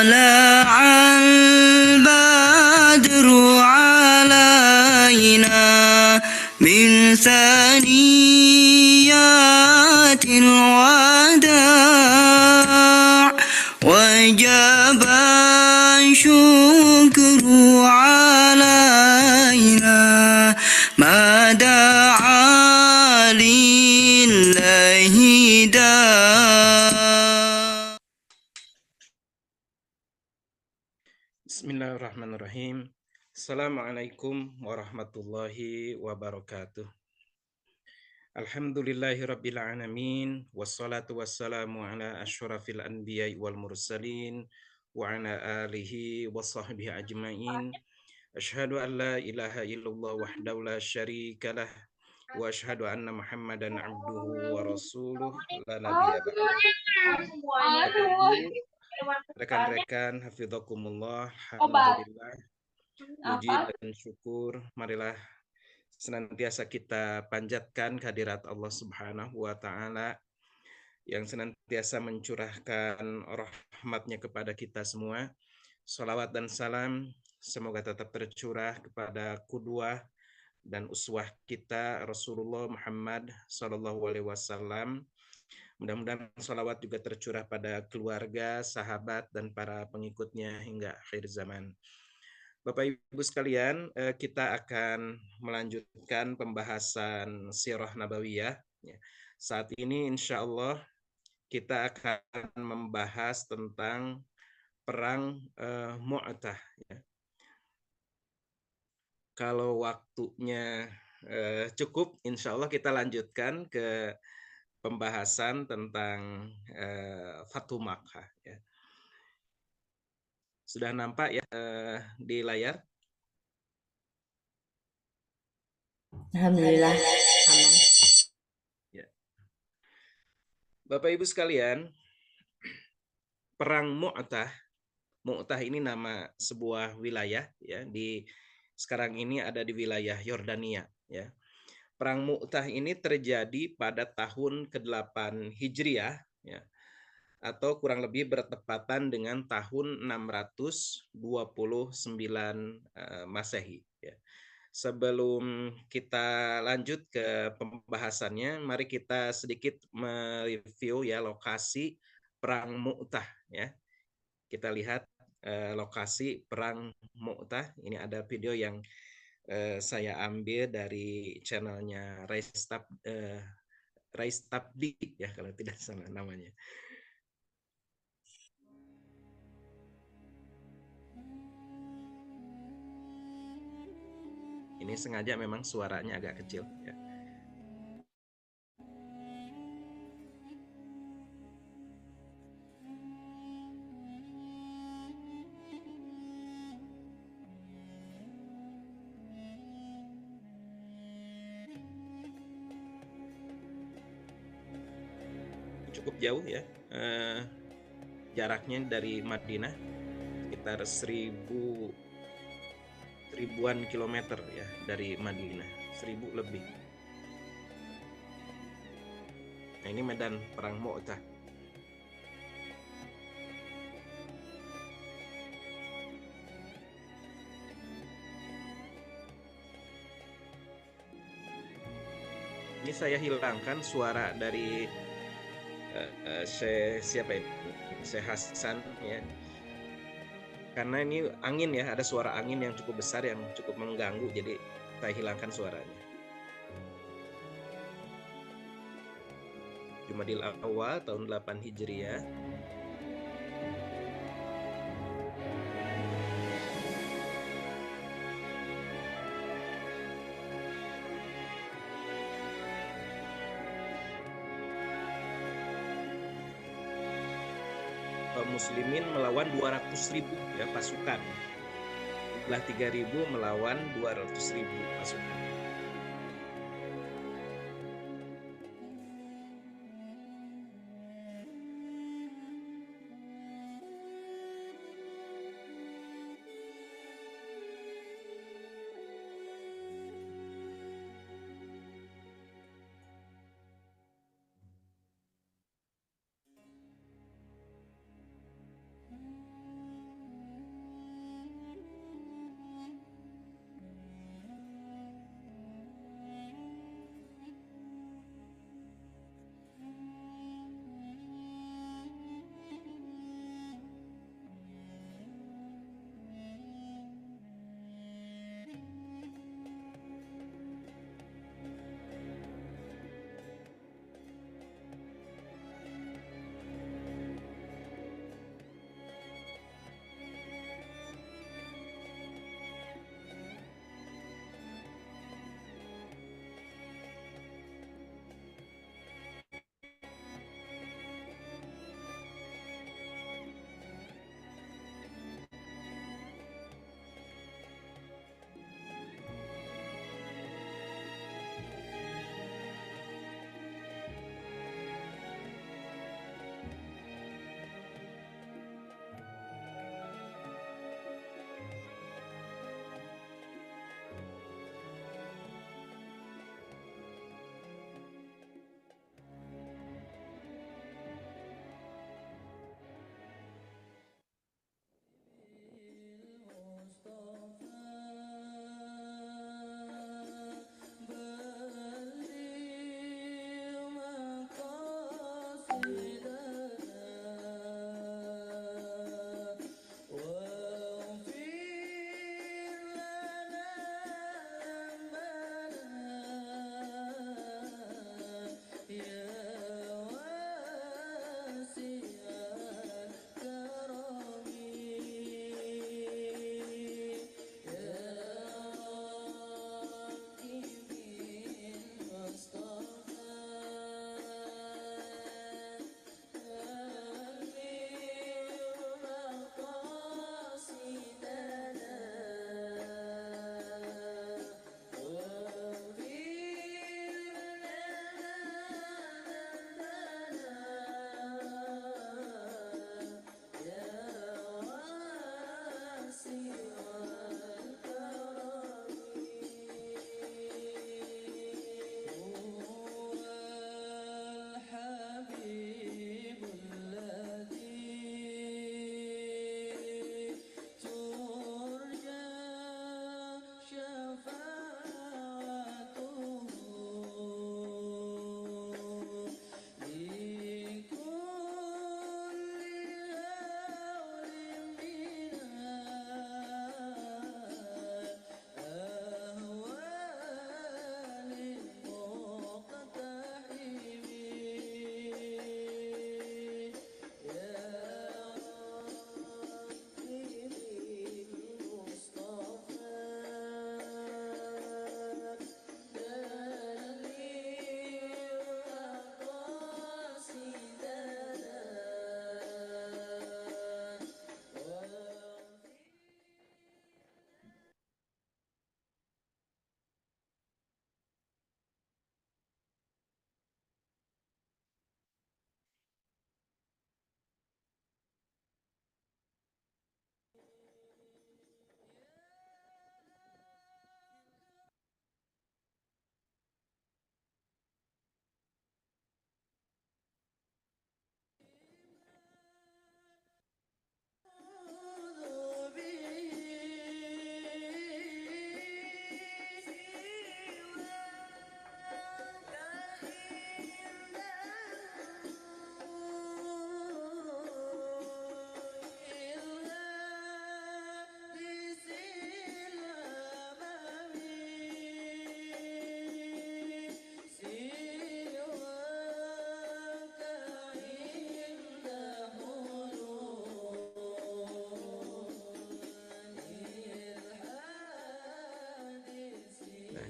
طلع البدر علينا من ثنيات الوداع وجب الشكر علينا ما دعا لله داع. Bismillahirrahmanirrahim. Assalamualaikum warahmatullahi wabarakatuh. Alhamdulillahirabbil alamin wassalatu wassalamu ala asyrafil anbiya'i wal mursalin wa ala alihi wa sahbihi ajmain. Asyhadu an la ilaha illallah wahdahu la syarikalah wa asyhadu anna Muhammadan abduhu wa rasuluh la nabiyya ba'da. Bapak Ibu, rekan-rekan hafizakumullah, alhamdulillah. Puji dan syukur marilah senantiasa kita panjatkan kehadirat Allah Subhanahu wa taala yang senantiasa mencurahkan rahmat-Nya kepada kita semua. Salawat dan salam semoga tetap tercurah kepada qudwah dan uswah kita Rasulullah Muhammad sallallahu alaihi wasallam. Mudah-mudahan salawat juga tercurah pada keluarga, sahabat dan para pengikutnya hingga akhir zaman. Bapak Ibu sekalian, kita akan melanjutkan pembahasan Sirah Nabawiyah. Saat ini insya Allah kita akan membahas tentang perang Mu'tah. Kalau waktunya cukup, insya Allah kita lanjutkan ke pembahasan tentang Fatu Makkah. Sudah nampak ya di layar? Alhamdulillah aman. Ya. Bapak Ibu sekalian, perang Mu'tah ini nama sebuah wilayah ya, di sekarang ini ada di wilayah Yordania ya. Perang Mu'tah ini terjadi pada tahun ke-8 Hijriah ya, atau kurang lebih bertepatan dengan tahun 629 Masehi ya. Sebelum kita lanjut ke pembahasannya, mari kita sedikit mereview ya lokasi perang Mu'tah ya. Kita lihat lokasi perang Mu'tah. Ini ada video yang saya ambil dari channelnya Raistabdi ya kalau tidak salah namanya. Ini sengaja memang suaranya agak kecil ya. Cukup jauh ya, jaraknya dari Madinah sekitar ribuan kilometer ya dari Madinah, 1000 lebih. Nah ini medan perang Mu'tah. Ini saya hilangkan suara dari siapa itu? Syekh Hasan ya. Karena ini angin ya, ada suara angin yang cukup besar yang cukup mengganggu, jadi saya hilangkan suaranya. Jumadil Awal tahun 8 Hijriah. Muslimin melawan 200.000 ya pasukan. Jumlah 3.000 melawan 200.000 pasukan.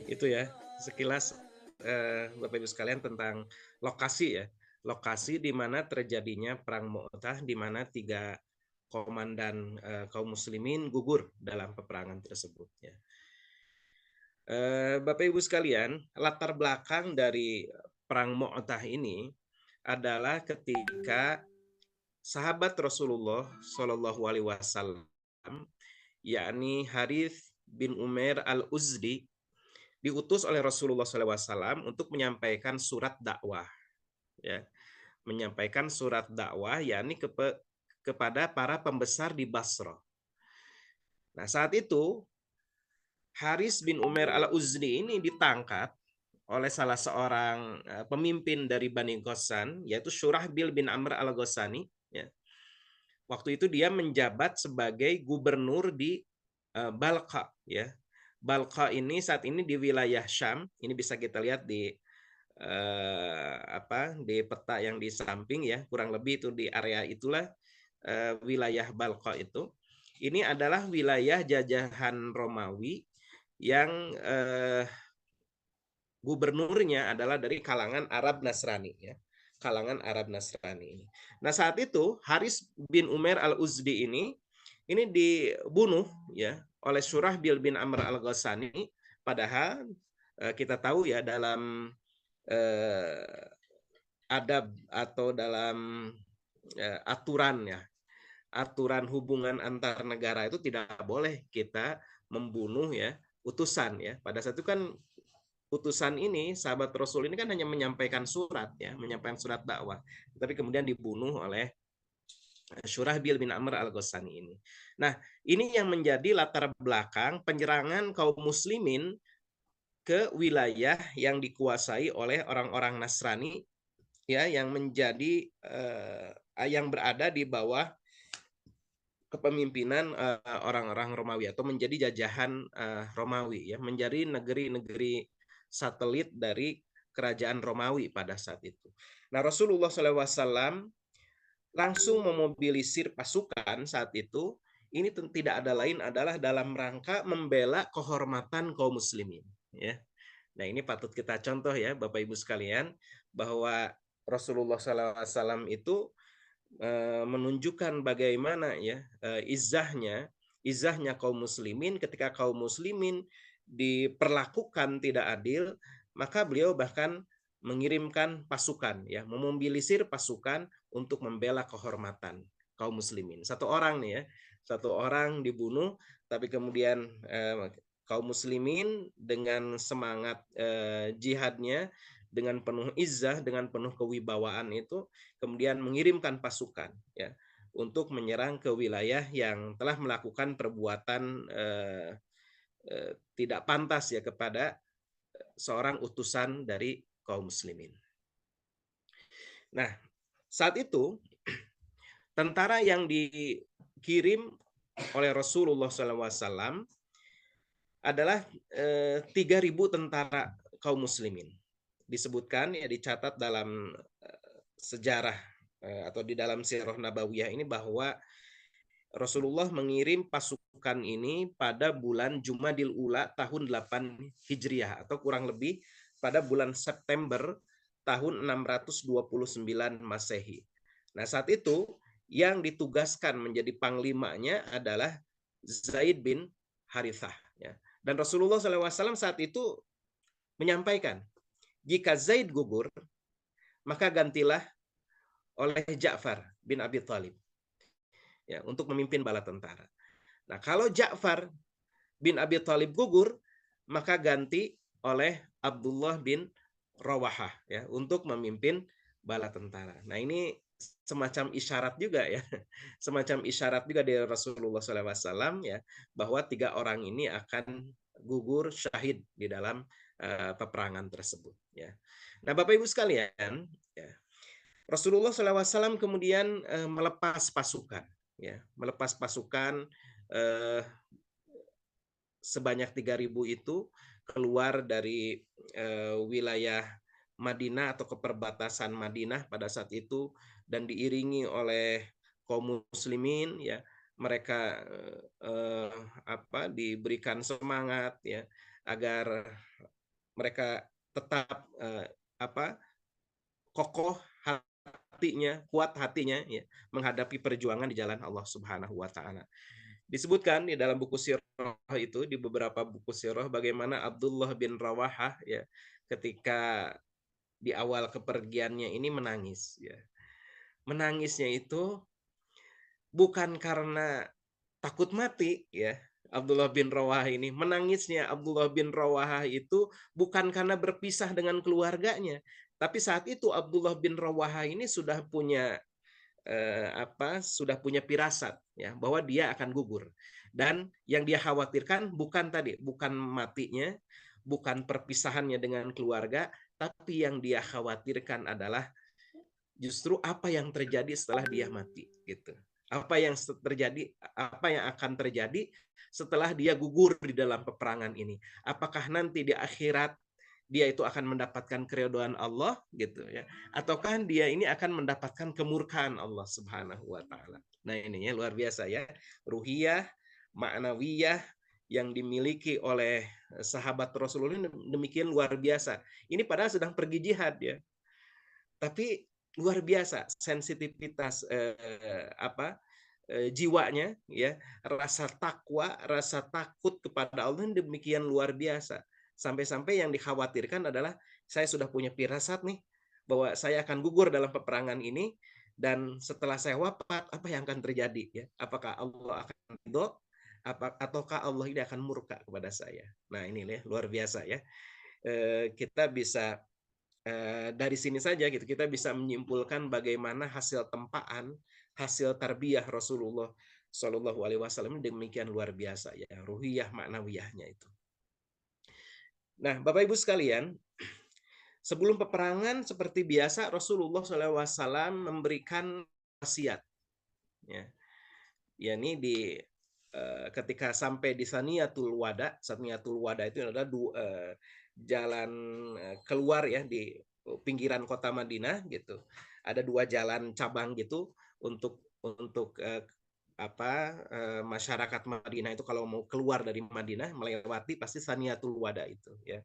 itu ya sekilas Bapak Ibu sekalian tentang lokasi ya. Lokasi di mana terjadinya perang Mu'tah, di mana 3 komandan kaum muslimin gugur dalam peperangan tersebut ya. Bapak Ibu sekalian, latar belakang dari perang Mu'tah ini adalah ketika sahabat Rasulullah Shallallahu Alaihi Wasallam, yakni Harith bin Umair al-Uzdi, diutus oleh Rasulullah SAW untuk menyampaikan surat dakwah, ya, menyampaikan surat dakwah, yakni kepada para pembesar di Basra. Nah, saat itu Haris bin Umair al-Uzdi ini ditangkap oleh salah seorang pemimpin dari Bani Ghassan, yaitu Syurahbil bin Amr al-Ghassani. Ya. Waktu itu dia menjabat sebagai gubernur di Balqa. Ya. Balqa ini saat ini di wilayah Syam. Ini bisa kita lihat di di peta yang di samping ya, kurang lebih itu di area itulah wilayah Balqa itu. Ini adalah wilayah jajahan Romawi yang gubernurnya adalah dari kalangan Arab Nasrani ya, kalangan Arab Nasrani. Nah, saat itu Haris bin Umair al-Uzdi ini dibunuh ya oleh Surahbil bin Amr al-Ghassani, padahal kita tahu ya dalam adab atau dalam aturan ya, aturan hubungan antar negara itu tidak boleh kita membunuh ya utusan ya. Pada saat itu kan utusan ini, sahabat Rasul ini kan hanya menyampaikan surat ya, menyampaikan surat dakwah, tapi kemudian dibunuh oleh Syurahbil bin Amr al-Ghassani ini. Nah, ini yang menjadi latar belakang penyerangan kaum muslimin ke wilayah yang dikuasai oleh orang-orang Nasrani ya, yang menjadi yang berada di bawah kepemimpinan orang-orang Romawi atau menjadi jajahan Romawi ya, menjadi negeri-negeri satelit dari kerajaan Romawi pada saat itu. Nah, Rasulullah SAW langsung memobilisir pasukan saat itu. Ini tidak ada lain adalah dalam rangka membela kehormatan kaum muslimin ya. Nah, ini patut kita contoh ya Bapak Ibu sekalian, bahwa Rasulullah SAW itu menunjukkan bagaimana ya izahnya kaum muslimin ketika kaum muslimin diperlakukan tidak adil, maka beliau bahkan mengirimkan pasukan ya, memobilisir pasukan untuk membela kehormatan kaum muslimin. Satu orang nih ya, satu orang dibunuh, tapi kemudian kaum muslimin dengan semangat jihadnya, dengan penuh izzah, dengan penuh kewibawaan itu, kemudian mengirimkan pasukan ya untuk menyerang ke wilayah yang telah melakukan perbuatan tidak pantas ya kepada seorang utusan dari kaum muslimin. Nah, saat itu tentara yang dikirim oleh Rasulullah SAW adalah 3.000 tentara kaum muslimin. Disebutkan ya, dicatat dalam sejarah atau di dalam Sirah Nabawiyah ini bahwa Rasulullah mengirim pasukan ini pada bulan Jumadil Ula tahun 8 Hijriah atau kurang lebih pada bulan September tahun 629 Masehi. Nah, saat itu yang ditugaskan menjadi panglimanya adalah Zaid bin Harithah ya. Dan Rasulullah SAW saat itu menyampaikan, jika Zaid gugur, maka gantilah oleh Ja'far bin Abi Thalib ya, untuk memimpin bala tentara. Nah, kalau Ja'far bin Abi Thalib gugur, maka ganti oleh Abdullah bin Rawahah ya, untuk memimpin bala tentara. Nah, ini semacam isyarat juga ya, semacam isyarat juga dari Rasulullah SAW ya, bahwa 3 orang ini akan gugur syahid di dalam peperangan tersebut ya. Nah, Bapak Ibu sekalian ya, Rasulullah SAW kemudian melepas pasukan ya, melepas pasukan sebanyak 3.000 itu keluar dari wilayah Madinah atau keperbatasan Madinah pada saat itu, dan diiringi oleh kaum muslimin ya, mereka diberikan semangat ya, agar mereka tetap kokoh hatinya, kuat hatinya ya, menghadapi perjuangan di jalan Allah Subhanahu wa taala. Disebutkan di dalam buku sirah itu, di beberapa buku sirah, bagaimana Abdullah bin Rawahah ya ketika di awal kepergiannya ini menangis ya. Menangisnya itu bukan karena takut mati ya. Abdullah bin Rawahah ini menangisnya, Abdullah bin Rawahah itu bukan karena berpisah dengan keluarganya, tapi saat itu Abdullah bin Rawahah ini sudah punya sudah punya firasat ya bahwa dia akan gugur, dan yang dia khawatirkan bukan matinya, bukan perpisahannya dengan keluarga, tapi yang dia khawatirkan adalah justru apa yang terjadi setelah dia mati gitu. Apa yang akan terjadi setelah dia gugur di dalam peperangan ini? Apakah nanti di akhirat dia itu akan mendapatkan keridhaan Allah gitu ya, ataukah dia ini akan mendapatkan kemurkaan Allah Subhanahu wa taala. Nah, ini ya luar biasa ya, ruhiyah, maknawiyah yang dimiliki oleh sahabat Rasulullah ini demikian luar biasa. Ini padahal sedang pergi jihad ya. Tapi luar biasa sensitivitas jiwanya ya, rasa takwa, rasa takut kepada Allah ini demikian luar biasa. Sampai-sampai yang dikhawatirkan adalah saya sudah punya firasat nih bahwa saya akan gugur dalam peperangan ini, dan setelah saya wafat apa yang akan terjadi ya? Apakah Allah akan ridho ataukah Allah ini akan murka kepada saya? Nah, ini ya luar biasa ya. Kita bisa dari sini saja gitu kita bisa menyimpulkan bagaimana hasil tempaan, hasil tarbiyah Rasulullah Shallallahu Alaihi Wasallam demikian luar biasa ya, ruhiyah maknawiyahnya itu. Nah, Bapak Ibu sekalian, sebelum peperangan seperti biasa Rasulullah SAW memberikan wasiat, ya, yakni ketika sampai di Saniyatul Wada. Saniyatul Wada itu adalah jalan keluar ya di pinggiran kota Madinah gitu. Ada 2 jalan cabang gitu untuk masyarakat Madinah itu kalau mau keluar dari Madinah melewati pasti Saniyatul Wada itu ya.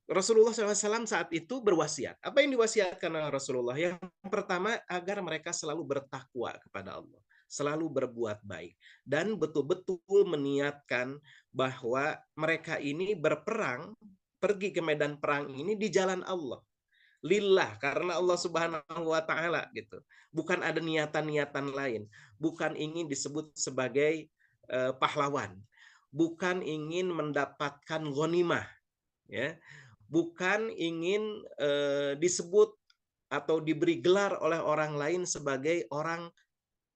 Rasulullah SAW saat itu berwasiat. Apa yang diwasiatkan oleh Rasulullah? Yang pertama, agar mereka selalu bertakwa kepada Allah, selalu berbuat baik, dan betul-betul meniatkan bahwa mereka ini berperang, pergi ke medan perang ini di jalan Allah. Lillah, karena Allah Subhanahu wa taala gitu. Bukan ada niatan-niatan lain, bukan ingin disebut sebagai pahlawan, bukan ingin mendapatkan ghanimah ya, bukan ingin disebut atau diberi gelar oleh orang lain sebagai orang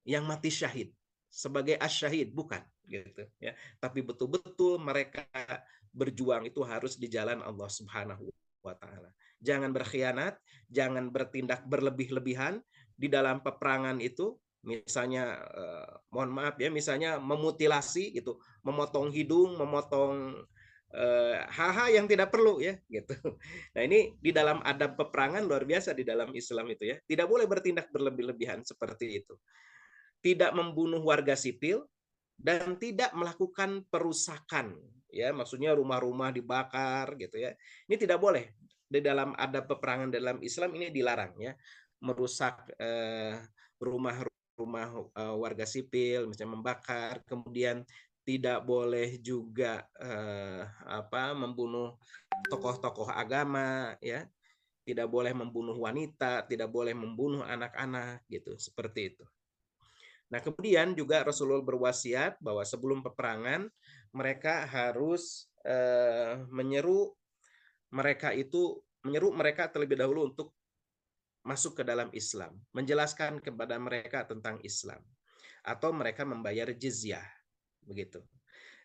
yang mati syahid, sebagai asyahid, bukan gitu ya, tapi betul-betul mereka berjuang itu harus di jalan Allah Subhanahu wa taala. Jangan berkhianat, jangan bertindak berlebih-lebihan di dalam peperangan itu. Misalnya mohon maaf ya, misalnya memutilasi gitu, memotong hidung, memotong hal-hal yang tidak perlu ya gitu. Nah, ini di dalam adab peperangan luar biasa di dalam Islam itu ya. Tidak boleh bertindak berlebih-lebihan seperti itu. Tidak membunuh warga sipil dan tidak melakukan perusakan ya, maksudnya rumah-rumah dibakar gitu ya. Ini tidak boleh. Di dalam adab peperangan dalam Islam ini dilarang ya. Merusak rumah-rumah warga sipil, misalnya membakar, kemudian tidak boleh juga membunuh tokoh-tokoh agama ya, tidak boleh membunuh wanita, tidak boleh membunuh anak-anak gitu, seperti itu. Nah, kemudian juga Rasulullah berwasiat bahwa sebelum peperangan mereka harus menyeru mereka terlebih dahulu untuk masuk ke dalam Islam, menjelaskan kepada mereka tentang Islam, atau mereka membayar jizyah begitu.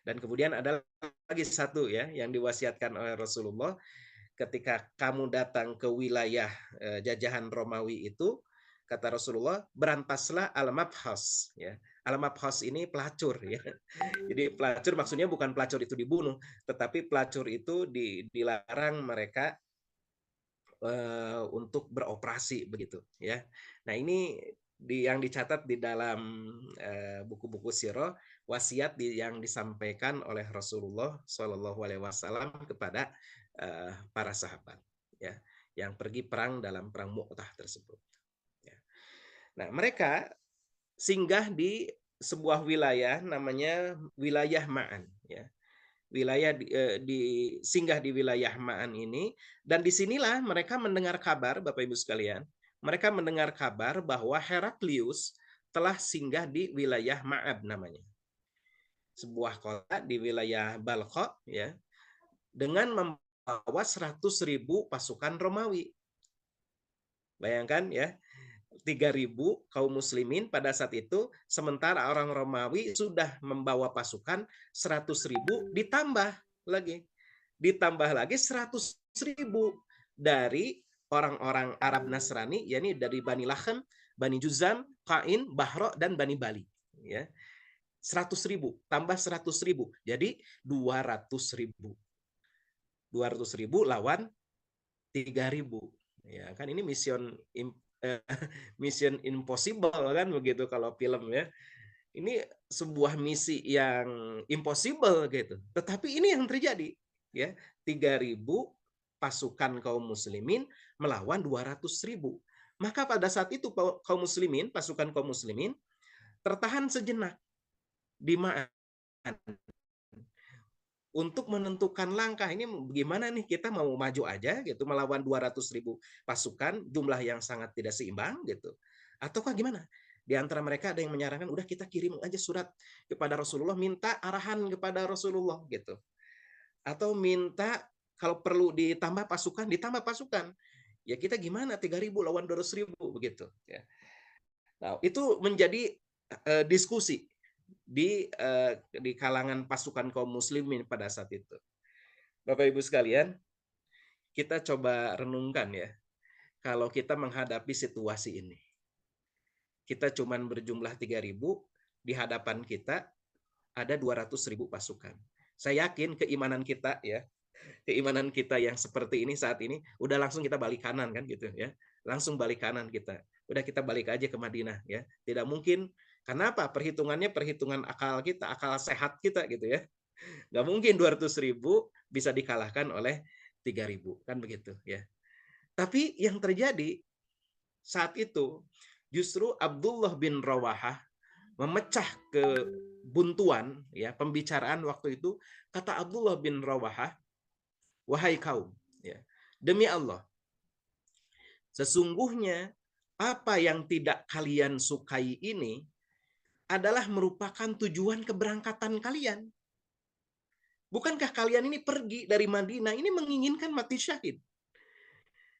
Dan kemudian ada lagi satu ya yang diwasiatkan oleh Rasulullah, ketika kamu datang ke wilayah jajahan Romawi itu, kata Rasulullah, berantaslah al-mabhas ya. Al-mabhas ini pelacur ya. Jadi pelacur maksudnya bukan pelacur itu dibunuh, tetapi pelacur itu dilarang mereka untuk beroperasi begitu ya. Nah, ini yang dicatat di dalam buku-buku sirah, wasiat yang disampaikan oleh Rasulullah Shallallahu Alaihi Wasallam kepada para sahabat, ya, yang pergi perang dalam perang Mu'tah tersebut. Ya. Nah, mereka singgah di sebuah wilayah namanya wilayah Ma'an, ya. Wilayah singgah di wilayah Ma'an ini, dan disinilah mereka mendengar kabar, Bapak Ibu sekalian, mereka mendengar kabar bahwa Heraklius telah singgah di wilayah Ma'ab namanya, sebuah kota di wilayah Balqa, ya, dengan membawa 100.000 pasukan Romawi. Bayangkan ya, 3.000 kaum muslimin pada saat itu, sementara orang Romawi sudah membawa pasukan 100.000 ditambah lagi 100.000 dari orang-orang Arab Nasrani, yakni dari Bani Lahem, Bani Juzam, Qain, Bahro, dan Bani Bali. Ya, 100.000 tambah 100.000, jadi 200.000. 200.000 lawan 3.000. Ya kan, ini mission impossible kan begitu kalau film ya. Ini sebuah misi yang impossible gitu. Tetapi ini yang terjadi, ya. 3.000 pasukan kaum muslimin melawan 200.000. Maka pada saat itu pasukan kaum muslimin tertahan sejenak di Ma'an untuk menentukan langkah. Ini gimana nih, kita mau maju aja gitu melawan 200.000 pasukan, jumlah yang sangat tidak seimbang gitu, ataukah gimana? Di antara mereka ada yang menyarankan, udah kita kirim aja surat kepada Rasulullah, minta arahan kepada Rasulullah gitu, atau minta kalau perlu ditambah pasukan. Ya kita gimana, 3.000 lawan 200.000 begitu ya. Nah, itu menjadi diskusi di kalangan pasukan kaum muslimin pada saat itu. Bapak Ibu sekalian, kita coba renungkan ya, kalau kita menghadapi situasi ini. Kita cuman berjumlah 3.000, di hadapan kita ada 200.000 pasukan. Saya yakin keimanan kita ya, keimanan kita yang seperti ini saat ini, udah langsung kita balik kanan kan gitu ya. Langsung balik kanan kita. Udah kita balik aja ke Madinah ya. Tidak mungkin, kenapa? Perhitungannya perhitungan akal kita, akal sehat kita gitu ya. Nggak mungkin 200.000 bisa dikalahkan oleh 3.000 kan begitu ya. Tapi yang terjadi saat itu justru Abdullah bin Rawahah memecah kebuntuan ya pembicaraan waktu itu. Kata Abdullah bin Rawahah, wahai kaum, ya, demi Allah, sesungguhnya apa yang tidak kalian sukai ini adalah merupakan tujuan keberangkatan kalian. Bukankah kalian ini pergi dari Madinah ini menginginkan mati syahid?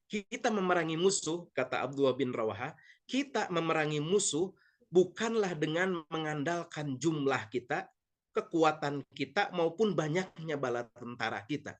Kita memerangi musuh, kata Abdullah bin Rawaha, kita memerangi musuh bukanlah dengan mengandalkan jumlah kita, kekuatan kita, maupun banyaknya bala tentara kita.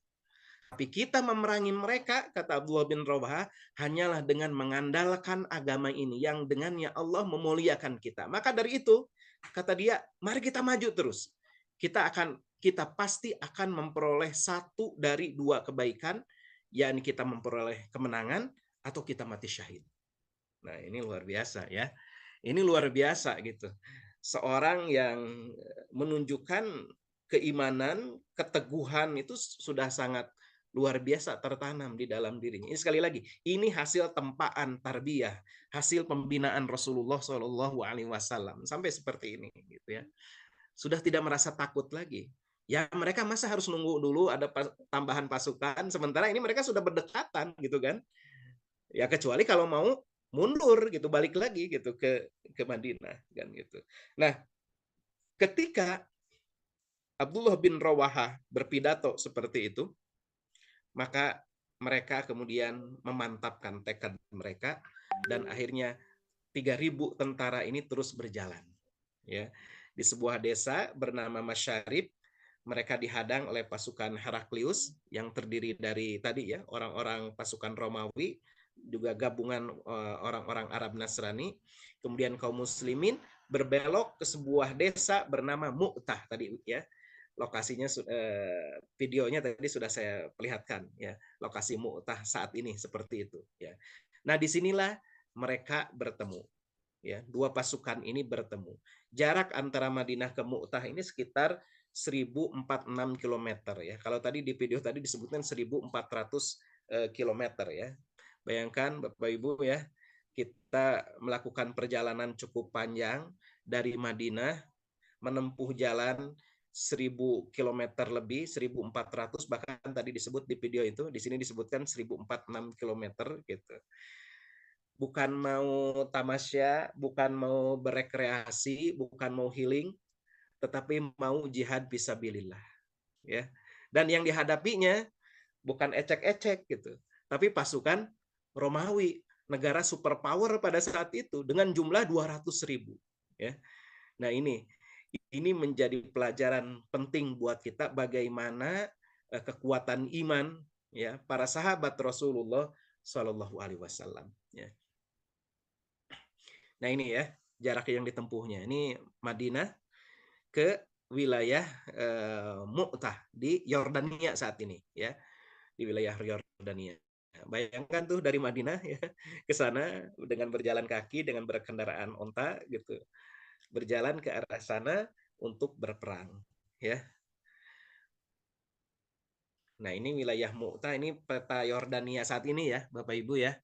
Tapi kita memerangi mereka, kata Abdullah bin Rawaha, hanyalah dengan mengandalkan agama ini, yang dengannya Allah memuliakan kita. Maka dari itu, kata dia, mari kita maju terus. Kita pasti akan memperoleh satu dari dua kebaikan, yakni kita memperoleh kemenangan atau kita mati syahid. Nah, ini luar biasa ya. Ini luar biasa gitu. Seorang yang menunjukkan keimanan, keteguhan itu sudah sangat luar biasa tertanam di dalam dirinya. Ini sekali lagi, ini hasil tempaan tarbiyah, hasil pembinaan Rasulullah Shallallahu Alaihi Wasallam sampai seperti ini gitu ya. Sudah tidak merasa takut lagi. Ya mereka masa harus nunggu dulu ada tambahan pasukan, sementara ini mereka sudah berdekatan gitu kan. Ya kecuali kalau mau mundur gitu, balik lagi gitu ke Madinah kan gitu. Nah, ketika Abdullah bin Rawahah berpidato seperti itu, maka mereka kemudian memantapkan tekad mereka dan akhirnya 3.000 tentara ini terus berjalan ya. Di sebuah desa bernama Masyarib, mereka dihadang oleh pasukan Heraklius yang terdiri dari tadi ya orang-orang pasukan Romawi, juga gabungan orang-orang Arab Nasrani. Kemudian kaum muslimin berbelok ke sebuah desa bernama Mu'tah tadi ya. Lokasinya videonya tadi sudah saya perlihatkan ya, lokasi Mu'tah saat ini seperti itu ya. Nah, disinilah mereka bertemu. ya, dua pasukan ini bertemu. Jarak antara Madinah ke Mu'tah ini sekitar 1046 km ya. Kalau tadi di video tadi disebutkan 1400 km ya. Bayangkan Bapak Ibu ya, kita melakukan perjalanan cukup panjang dari Madinah menempuh jalan 1000 km lebih, 1400, bahkan tadi disebut di video itu, di sini disebutkan 1046 km gitu. Bukan mau tamasya, bukan mau berekreasi, bukan mau healing, tetapi mau jihad fisabilillah ya. Dan yang dihadapinya bukan ecek-ecek gitu, tapi pasukan Romawi, negara superpower pada saat itu dengan jumlah 200.000 ya. Nah, ini menjadi pelajaran penting buat kita bagaimana kekuatan iman ya para sahabat Rasulullah Shallallahu Alaihi Wasallam ya. Nah, ini ya jarak yang ditempuhnya. Ini Madinah ke wilayah Mu'tah di Yordania saat ini ya, di wilayah Yordania. Bayangkan tuh dari Madinah ya ke sana dengan berjalan kaki, dengan berkendaraan onta gitu, berjalan ke arah sana untuk berperang ya. Nah, ini wilayah Mu'tah, ini peta Yordania saat ini ya Bapak Ibu ya.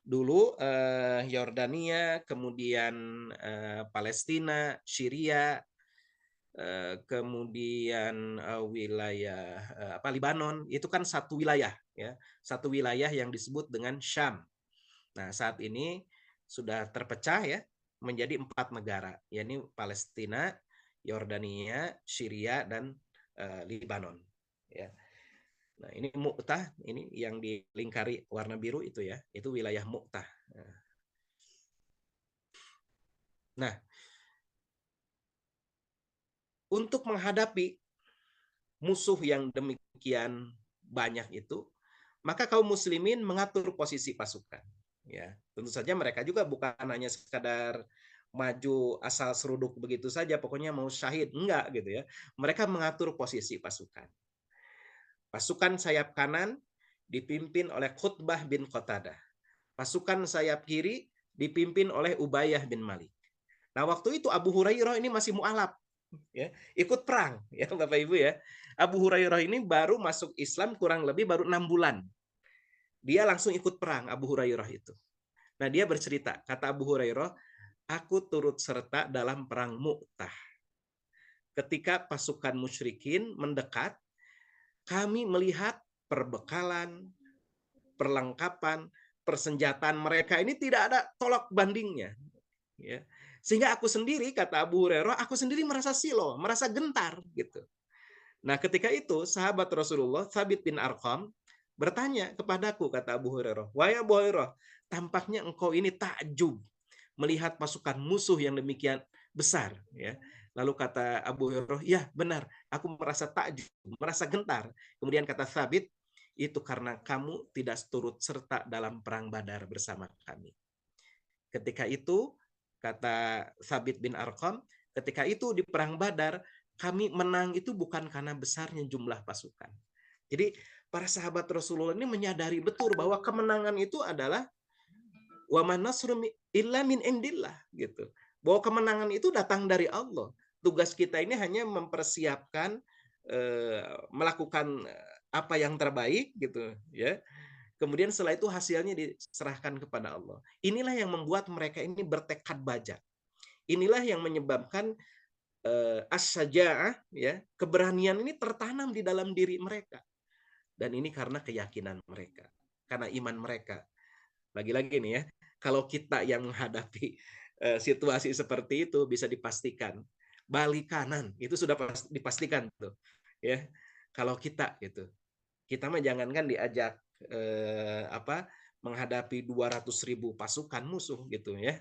Dulu Yordania, kemudian Palestina, Syria, kemudian wilayah Libanon, itu kan satu wilayah ya, satu wilayah yang disebut dengan Syam. Nah, saat ini sudah terpecah ya menjadi 4 negara, yakni Palestina, Yordania, Syria, dan Libanon ya. Nah, ini Mu'tah, ini yang dilingkari warna biru itu ya, itu wilayah Mu'tah. Nah, untuk menghadapi musuh yang demikian banyak itu, maka kaum muslimin mengatur posisi pasukan. Ya, tentu saja mereka juga bukan hanya sekadar maju asal seruduk begitu saja, pokoknya mau syahid, enggak gitu ya. Mereka mengatur posisi pasukan. Pasukan sayap kanan dipimpin oleh Khutbah bin Qatadah. Pasukan sayap kiri dipimpin oleh Ubayyah bin Malik. Nah, waktu itu Abu Hurairah ini masih mu'alaf ya, ikut perang ya Bapak Ibu ya. Abu Hurairah ini baru masuk Islam kurang lebih baru 6 bulan. Dia langsung ikut perang Abu Hurairah itu. Nah, dia bercerita, kata Abu Hurairah, aku turut serta dalam perang Mu'tah. Ketika pasukan musyrikin mendekat, kami melihat perbekalan, perlengkapan, persenjataan mereka ini tidak ada tolak bandingnya. Ya. Sehingga aku sendiri, kata Abu Hurairah, aku sendiri merasa silo, merasa gentar gitu. Nah, ketika itu sahabat Rasulullah Thabit bin Arqam bertanya kepadaku, kata Abu Hurairah, wahai Abu Hurairah, tampaknya engkau ini takjub melihat pasukan musuh yang demikian besar ya. Lalu kata Abu Hurairah, ya benar, aku merasa takjub, merasa gentar. Kemudian kata Thabit, itu karena kamu tidak turut serta dalam perang Badar bersama kami. Ketika itu, kata Thabit bin Arqam, ketika itu di perang Badar, kami menang itu bukan karena besarnya jumlah pasukan. Jadi para sahabat Rasulullah ini menyadari betul bahwa kemenangan itu adalah wa man nasru illa min indillah gitu. Bahwa kemenangan itu datang dari Allah. Tugas kita ini hanya mempersiapkan melakukan apa yang terbaik gitu ya. Kemudian setelah itu hasilnya diserahkan kepada Allah. Inilah yang membuat mereka ini bertekad baja. Inilah yang menyebabkan as-saja'ah ya, keberanian ini tertanam di dalam diri mereka. Dan ini karena keyakinan mereka, karena iman mereka. Lagi-lagi nih ya, kalau kita yang menghadapi situasi seperti itu bisa dipastikan balik kanan itu sudah dipastikan tuh ya. Kalau kita gitu, kita mah jangankan diajak menghadapi 200.000 pasukan musuh gitu ya.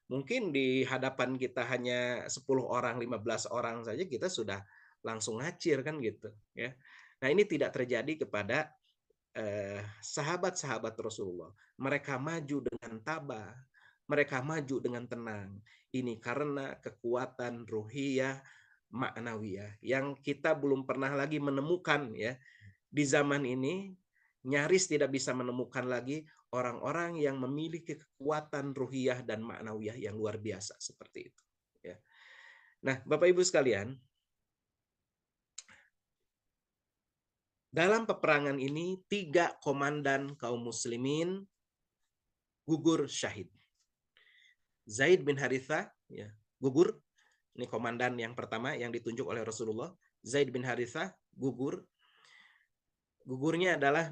Mungkin di hadapan kita hanya 10 orang, 15 orang saja kita sudah langsung ngacir kan gitu ya. Nah, ini tidak terjadi kepada sahabat-sahabat Rasulullah. Mereka maju dengan tabah, mereka maju dengan tenang. Ini karena kekuatan ruhiyah, maknawiyah yang kita belum pernah lagi menemukan ya. Di zaman ini nyaris tidak bisa menemukan lagi orang-orang yang memiliki kekuatan ruhiyah dan ma'nawiyah yang luar biasa seperti itu. Ya. Nah, Bapak Ibu sekalian, dalam peperangan ini 3 komandan kaum muslimin gugur syahid. Zaid bin Harithah ya, gugur. Ini komandan yang pertama yang ditunjuk oleh Rasulullah. Zaid bin Harithah gugur. Gugurnya adalah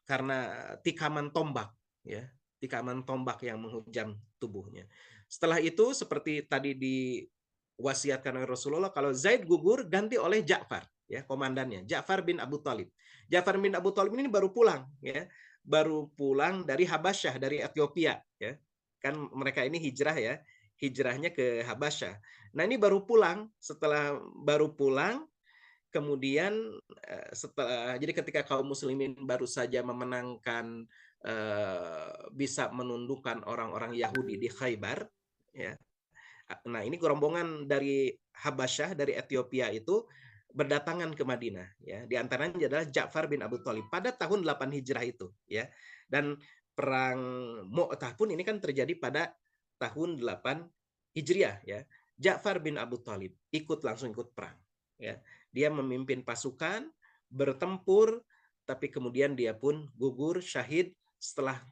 karena tikaman tombak ya, tikaman tombak yang menghujam tubuhnya. Setelah itu seperti tadi diwasiatkan oleh Rasulullah, kalau Zaid gugur ganti oleh Ja'far ya, komandannya Ja'far bin Abu Thalib. Ja'far bin Abu Thalib ini baru pulang ya, baru pulang dari Habasyah, dari Ethiopia ya. Kan mereka ini hijrah ya, hijrahnya ke Habasyah. Nah, ini baru pulang, setelah baru pulang kemudian jadi ketika kaum muslimin baru saja memenangkan, bisa menundukkan orang-orang Yahudi di Khaybar ya. Nah, ini rombongan dari Habasyah, dari Ethiopia itu berdatangan ke Madinah ya. Di antaranya adalah Ja'far bin Abu Thalib pada tahun 8 Hijrah itu ya. Dan perang Mu'tah pun ini kan terjadi pada tahun 8 Hijriah ya. Ja'far bin Abu Thalib langsung ikut perang ya. Dia memimpin pasukan bertempur, tapi kemudian dia pun gugur syahid setelah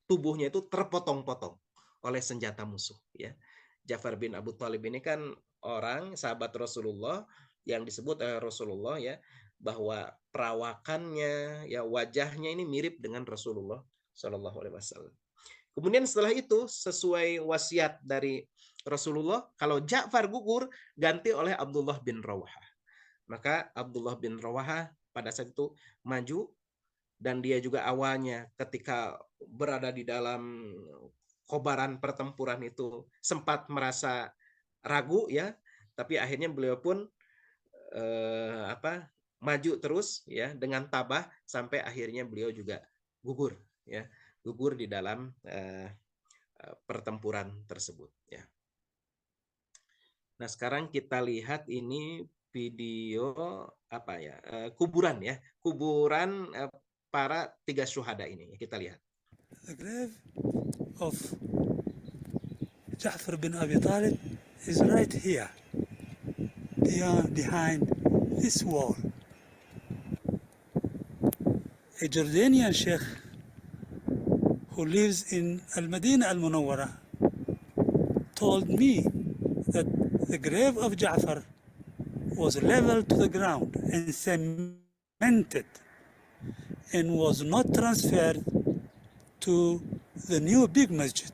tubuhnya itu terpotong-potong oleh senjata musuh ya. Ja'far bin Abu Thalib ini kan orang sahabat Rasulullah yang disebut oleh Rasulullah ya, bahwa perawakannya ya, wajahnya ini mirip dengan Rasulullah Shallallahu Alaihi Wasallam. Kemudian setelah itu sesuai wasiat dari Rasulullah, kalau Ja'far gugur ganti oleh Abdullah bin Rawahah. Maka Abdullah bin Rawahah pada saat itu maju, dan dia juga awalnya ketika berada di dalam kobaran pertempuran itu sempat merasa ragu ya, tapi akhirnya beliau pun maju terus ya dengan tabah sampai akhirnya beliau juga gugur ya, gugur di dalam pertempuran tersebut ya. Nah, sekarang kita lihat ini video kuburan ya, kuburan para 3 syuhada ini kita lihat. The grave of Ja'far bin Abi Talib is right here, behind this wall. A Jordanian sheikh who lives in Al-Madinah Al-Munawwarah told me that the grave of Ja'far was leveled to the ground and cemented and was not transferred to the new big masjid.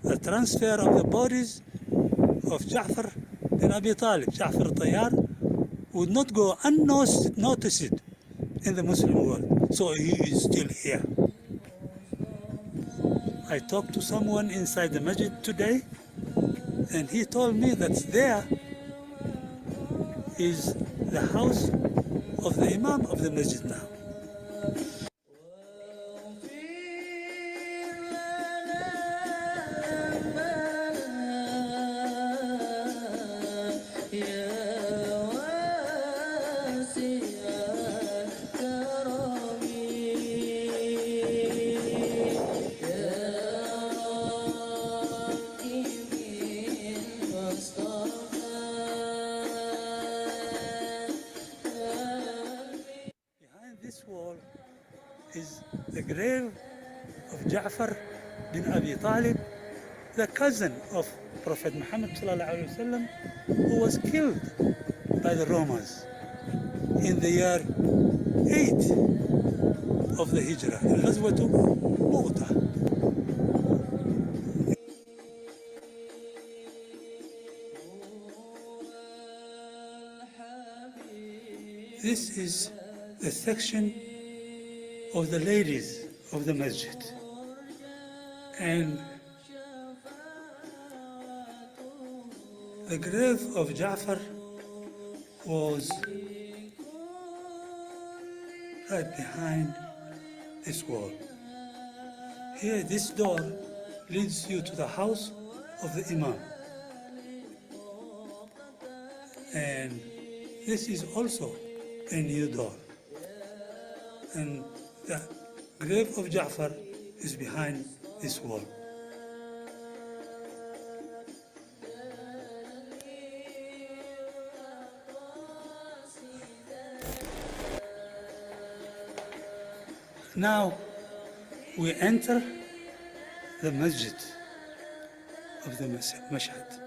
The transfer of the bodies of Ja'far bin Abi Talib, Ja'far Tayyar, would not go unnoticed in the Muslim world. So he is still here. I talked to someone inside the masjid today, and he told me that there is the house of the Imam of the masjid now. Is the grave of Ja'far bin Abi Talib, the cousin of Prophet Muhammad ﷺ, who was killed by the Romans in the year 8 of the Hijrah, in Ghazwat Mu'tah. This is the section of the ladies of the masjid, and the grave of Ja'far was right behind this wall. Here, this door leads you to the house of the Imam, and this is also a new door, and the grave of Ja'far is behind this wall. Now we enter the masjid of the Mashhad.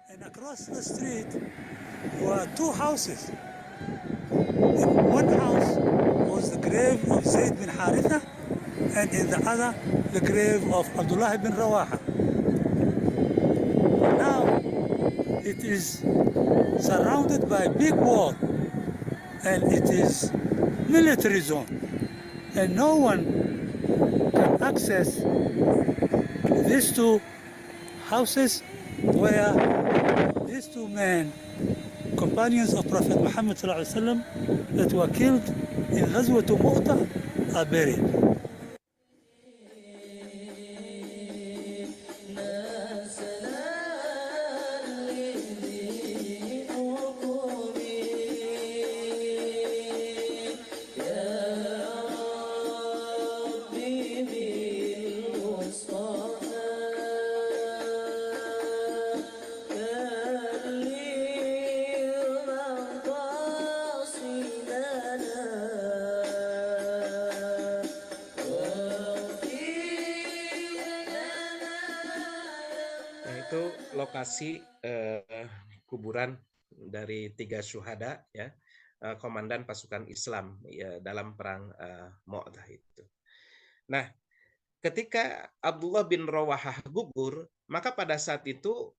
And across the street were two houses. In one house was the grave of Zayd bin Haritha, and in the other, the grave of Abdullah bin Rawaha. Now, it is surrounded by a big wall, and it is military zone, and no one can access these two houses where these two men, companions of Prophet Muhammad ﷺ, that were killed in Ghazwat Mu'tah, are buried. Itu lokasi kuburan dari 3 syuhada, ya, komandan pasukan Islam ya, dalam perang Mu'tah itu. Nah, ketika Abdullah bin Rawahah gugur, maka pada saat itu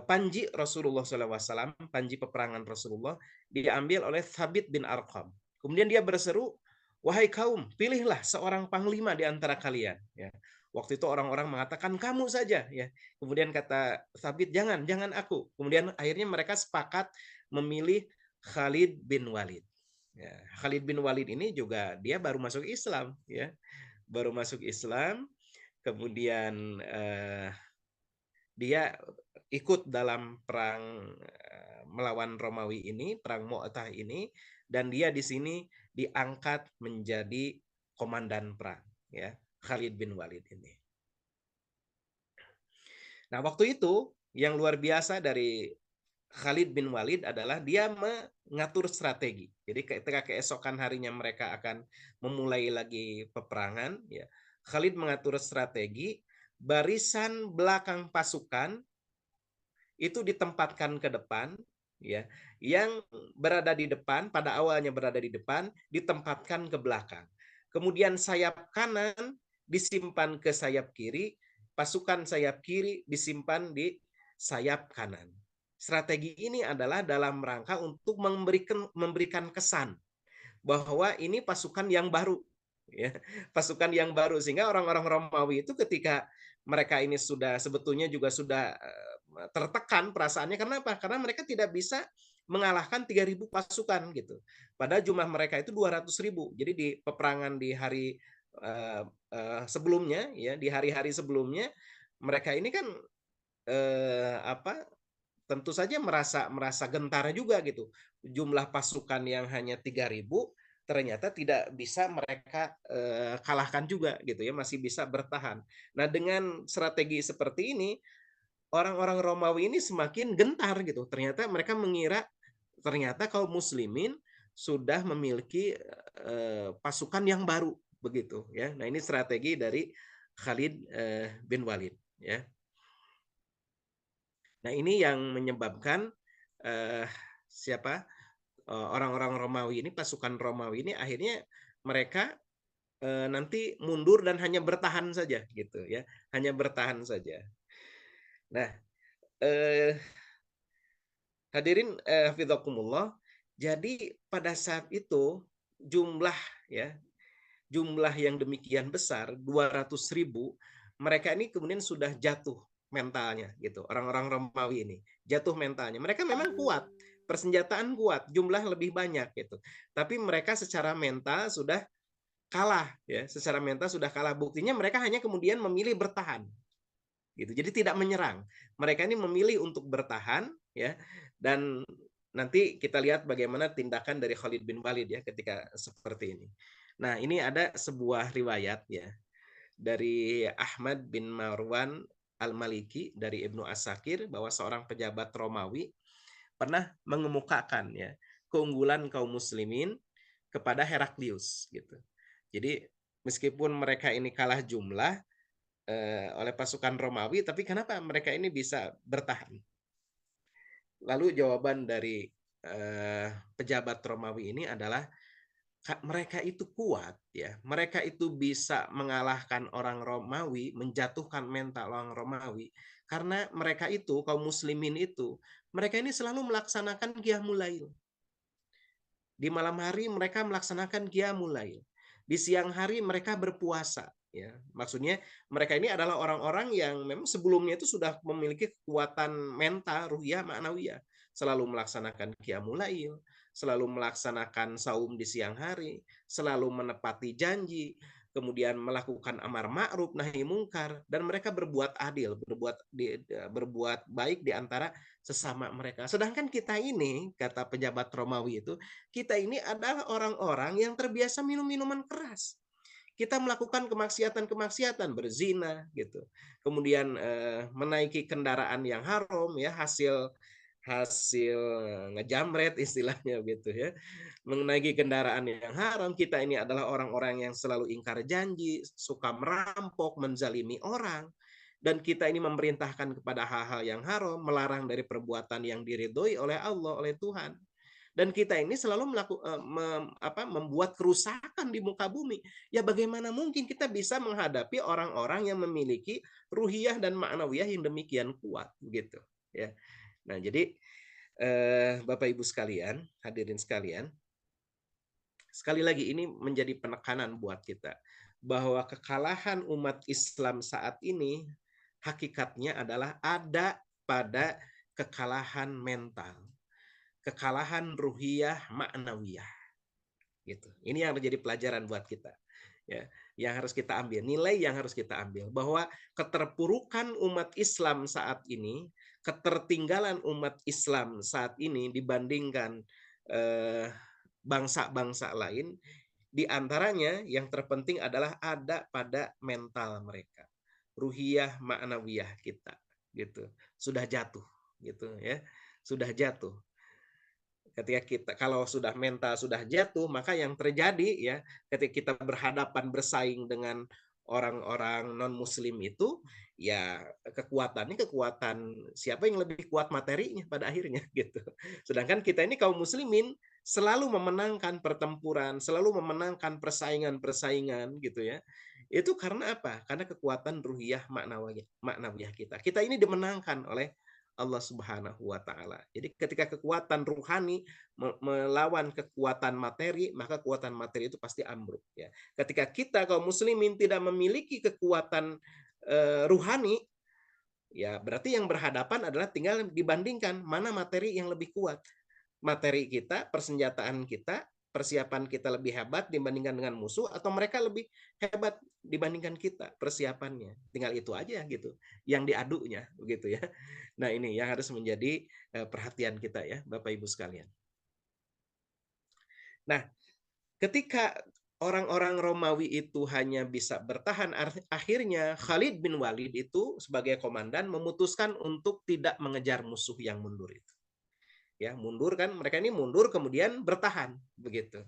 panji Rasulullah SAW, panji peperangan Rasulullah, diambil oleh Thabit bin Arqam. Kemudian dia berseru, wahai kaum, pilihlah seorang panglima di antara kalian. Ya. Waktu itu orang-orang mengatakan kamu saja, ya. Kemudian kata Thabit, jangan aku. Kemudian akhirnya mereka sepakat memilih Khalid bin Walid. Ya. Khalid bin Walid ini juga dia baru masuk Islam, ya. Baru masuk Islam, kemudian dia ikut dalam perang melawan Romawi ini, perang Mu'tah ini, dan dia di sini diangkat menjadi komandan perang, ya. Khalid bin Walid ini. Nah, waktu itu yang luar biasa dari Khalid bin Walid adalah dia mengatur strategi. Jadi ketika keesokan harinya mereka akan memulai lagi peperangan, ya, Khalid mengatur strategi, barisan belakang pasukan itu ditempatkan ke depan, ya. Yang berada di depan, pada awalnya berada di depan, ditempatkan ke belakang. Kemudian sayap kanan disimpan ke sayap kiri, pasukan sayap kiri disimpan di sayap kanan. Strategi ini adalah dalam rangka untuk memberikan kesan bahwa ini pasukan yang baru, ya, pasukan yang baru, sehingga orang-orang Romawi itu ketika mereka ini sudah sebetulnya juga sudah tertekan perasaannya. Karena apa? Karena mereka tidak bisa mengalahkan 3.000 pasukan gitu. Padahal jumlah mereka itu 200.000. Jadi di peperangan di hari sebelumnya, ya di hari-hari sebelumnya, mereka ini kan tentu saja merasa gentar juga gitu. Jumlah pasukan yang hanya 3.000 ternyata tidak bisa mereka kalahkan juga gitu ya, masih bisa bertahan. Nah, dengan strategi seperti ini, orang-orang Romawi ini semakin gentar gitu. Ternyata mereka mengira ternyata kaum muslimin sudah memiliki pasukan yang baru begitu ya. Nah, ini strategi dari Khalid bin Walid ya. Nah, ini yang menyebabkan orang-orang Romawi ini, pasukan Romawi ini akhirnya mereka nanti mundur dan hanya bertahan saja gitu ya, hanya bertahan saja. Nah, hadirin hafizakumullah, jadi pada saat itu jumlah yang demikian besar 200.000, mereka ini kemudian sudah jatuh mentalnya gitu. Orang-orang Romawi ini jatuh mentalnya. Mereka memang kuat, persenjataan kuat, jumlah lebih banyak gitu. Tapi mereka secara mental sudah kalah ya, secara mental sudah kalah. Buktinya mereka hanya kemudian memilih bertahan. Gitu. Jadi tidak menyerang. Mereka ini memilih untuk bertahan ya, dan nanti kita lihat bagaimana tindakan dari Khalid bin Walid ya ketika seperti ini. Nah, ini ada sebuah riwayat ya dari Ahmad bin Marwan Al-Maliki dari Ibnu As-Sakir bahwa seorang pejabat Romawi pernah mengemukakan ya keunggulan kaum muslimin kepada Heraklius gitu. Jadi meskipun mereka ini kalah jumlah oleh pasukan Romawi, tapi kenapa mereka ini bisa bertahan? Lalu jawaban dari pejabat Romawi ini adalah mereka itu kuat ya, mereka itu bisa mengalahkan orang Romawi, menjatuhkan mental orang Romawi karena mereka itu kaum muslimin itu, mereka ini selalu melaksanakan qiyamul lail. Di malam hari mereka melaksanakan qiyamul lail. Di siang hari mereka berpuasa ya. Maksudnya mereka ini adalah orang-orang yang memang sebelumnya itu sudah memiliki kekuatan mental, ruhiyah, ma'nawiyah. Selalu melaksanakan qiyamul lail, selalu melaksanakan saum di siang hari, selalu menepati janji, kemudian melakukan amar ma'ruf nahi mungkar, dan mereka berbuat adil, berbuat baik di antara sesama mereka. Sedangkan kita ini, kata pejabat Romawi itu, kita ini adalah orang-orang yang terbiasa minum minuman keras. Kita melakukan kemaksiatan-kemaksiatan, berzina gitu. Kemudian menaiki kendaraan yang haram ya, hasil ngejamret istilahnya gitu ya. Menaiki kendaraan yang haram, kita ini adalah orang-orang yang selalu ingkar janji, suka merampok, menzalimi orang, dan kita ini memerintahkan kepada hal-hal yang haram, melarang dari perbuatan yang diridhoi oleh Allah, oleh Tuhan. Dan kita ini selalu membuat kerusakan di muka bumi. Ya bagaimana mungkin kita bisa menghadapi orang-orang yang memiliki ruhiyah dan ma'nawiyah yang demikian kuat gitu ya. Nah, jadi Bapak Ibu sekalian, hadirin sekalian, sekali lagi ini menjadi penekanan buat kita bahwa kekalahan umat Islam saat ini hakikatnya adalah ada pada kekalahan mental, kekalahan ruhiyah, ma'nawiyah. Gitu. Ini yang menjadi pelajaran buat kita. Ya, yang harus kita ambil, nilai yang harus kita ambil bahwa keterpurukan umat Islam saat ini, ketertinggalan umat Islam saat ini dibandingkan bangsa-bangsa lain, di antaranya yang terpenting adalah ada pada mental mereka, ruhiyah ma'nawiyah kita, gitu, sudah jatuh, gitu ya, sudah jatuh. Ketika kita kalau sudah mental sudah jatuh, maka yang terjadi ya ketika kita berhadapan bersaing dengan orang-orang non muslim itu ya kekuatan siapa yang lebih kuat materinya pada akhirnya gitu. Sedangkan kita ini kaum muslimin selalu memenangkan pertempuran, selalu memenangkan persaingan-persaingan gitu ya. Itu karena apa? Karena kekuatan ruhiyah maknawiyah kita. Kita ini dimenangkan oleh Allah Subhanahu wa taala. Jadi ketika kekuatan ruhani melawan kekuatan materi, maka kekuatan materi itu pasti ambruk ya. Ketika kita kaum muslimin tidak memiliki kekuatan ruhani, ya berarti yang berhadapan adalah tinggal dibandingkan mana materi yang lebih kuat. Materi kita, persenjataan kita, persiapan kita lebih hebat dibandingkan dengan musuh, atau mereka lebih hebat dibandingkan kita persiapannya. Tinggal itu aja gitu, yang diadunya begitu ya. Nah ini yang harus menjadi perhatian kita ya Bapak Ibu sekalian. Nah, ketika orang-orang Romawi itu hanya bisa bertahan, akhirnya Khalid bin Walid itu sebagai komandan memutuskan untuk tidak mengejar musuh yang mundur itu. Ya, mundur kan, mereka ini mundur kemudian bertahan begitu.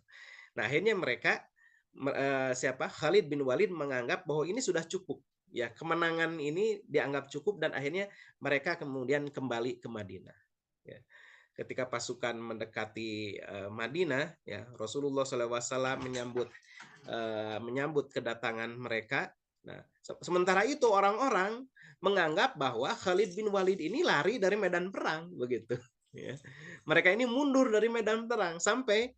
Nah, akhirnya mereka Khalid bin Walid menganggap bahwa ini sudah cukup. Ya, kemenangan ini dianggap cukup dan akhirnya mereka kemudian kembali ke Madinah. Ya. Ketika pasukan mendekati Madinah, ya Rasulullah SAW menyambut kedatangan mereka. Nah, sementara itu orang-orang menganggap bahwa Khalid bin Walid ini lari dari medan perang, begitu. Ya. Mereka ini mundur dari medan perang sampai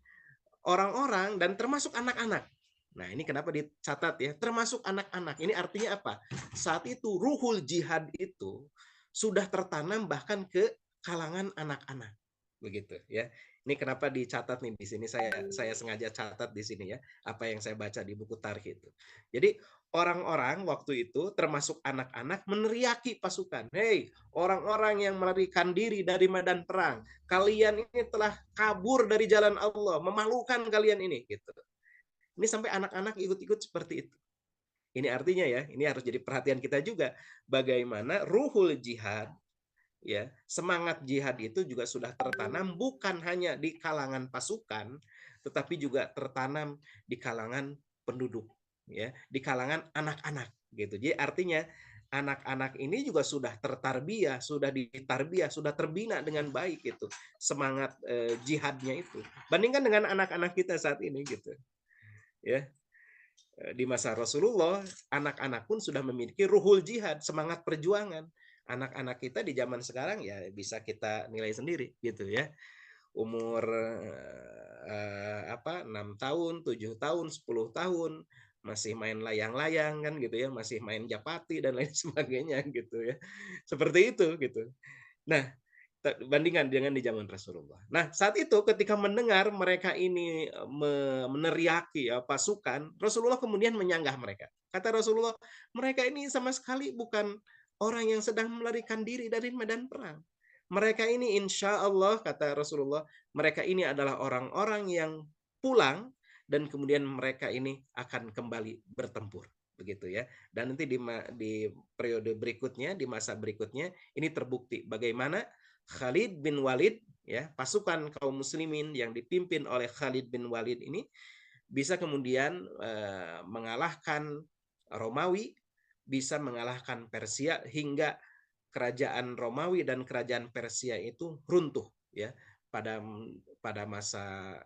orang-orang dan termasuk anak-anak. Nah, ini kenapa dicatat ya, termasuk anak-anak. Ini artinya apa? Saat itu ruhul jihad itu sudah tertanam bahkan ke kalangan anak-anak. Begitu ya. Ini kenapa dicatat nih di sini, saya sengaja catat di sini ya, apa yang saya baca di buku tarikh itu. Jadi orang-orang waktu itu termasuk anak-anak meneriaki pasukan, "Hei, orang-orang yang melarikan diri dari medan perang, kalian ini telah kabur dari jalan Allah, memalukan kalian ini," gitu. Ini sampai anak-anak ikut-ikut seperti itu. Ini artinya ya, ini harus jadi perhatian kita juga bagaimana ruhul jihad, ya, semangat jihad itu juga sudah tertanam bukan hanya di kalangan pasukan, tetapi juga tertanam di kalangan penduduk, ya, di kalangan anak-anak gitu. Jadi artinya anak-anak ini juga sudah tertarbiyah, sudah ditarbiyah, sudah terbina dengan baik gitu. Semangat jihadnya itu. Bandingkan dengan anak-anak kita saat ini gitu. Ya. Di masa Rasulullah, anak-anak pun sudah memiliki ruhul jihad, semangat perjuangan. Anak-anak kita di zaman sekarang ya bisa kita nilai sendiri gitu ya. Umur 6 tahun, 7 tahun, 10 tahun masih main layang-layang kan gitu ya, masih main japati dan lain sebagainya gitu ya. Seperti itu gitu. Nah, bandingkan dengan di zaman Rasulullah. Nah, saat itu ketika mendengar mereka ini meneriaki ya, pasukan, Rasulullah kemudian menyanggah mereka. Kata Rasulullah, mereka ini sama sekali bukan orang yang sedang melarikan diri dari medan perang. Mereka ini insya Allah, kata Rasulullah, mereka ini adalah orang-orang yang pulang dan kemudian mereka ini akan kembali bertempur. Begitu ya. Dan nanti di periode berikutnya, di masa berikutnya, ini terbukti bagaimana Khalid bin Walid, ya, pasukan kaum muslimin yang dipimpin oleh Khalid bin Walid ini bisa kemudian mengalahkan Romawi, bisa mengalahkan Persia hingga kerajaan Romawi dan kerajaan Persia itu runtuh ya pada masa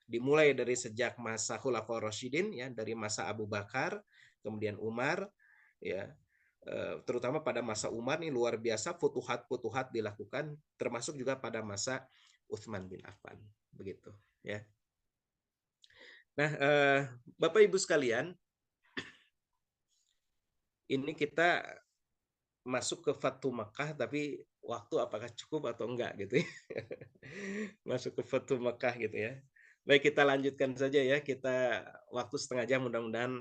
dimulai dari sejak masa Khulafaur Rasyidin ya, dari masa Abu Bakar, kemudian Umar ya. Terutama pada masa Umar nih luar biasa futuhat dilakukan, termasuk juga pada masa Utsman bin Affan begitu ya. Nah, Bapak Ibu sekalian, ini kita masuk ke Fatu Makkah, tapi waktu apakah cukup atau enggak gitu ya. Masuk ke Fatu Makkah gitu ya. Baik, kita lanjutkan saja ya, kita waktu setengah jam mudah-mudahan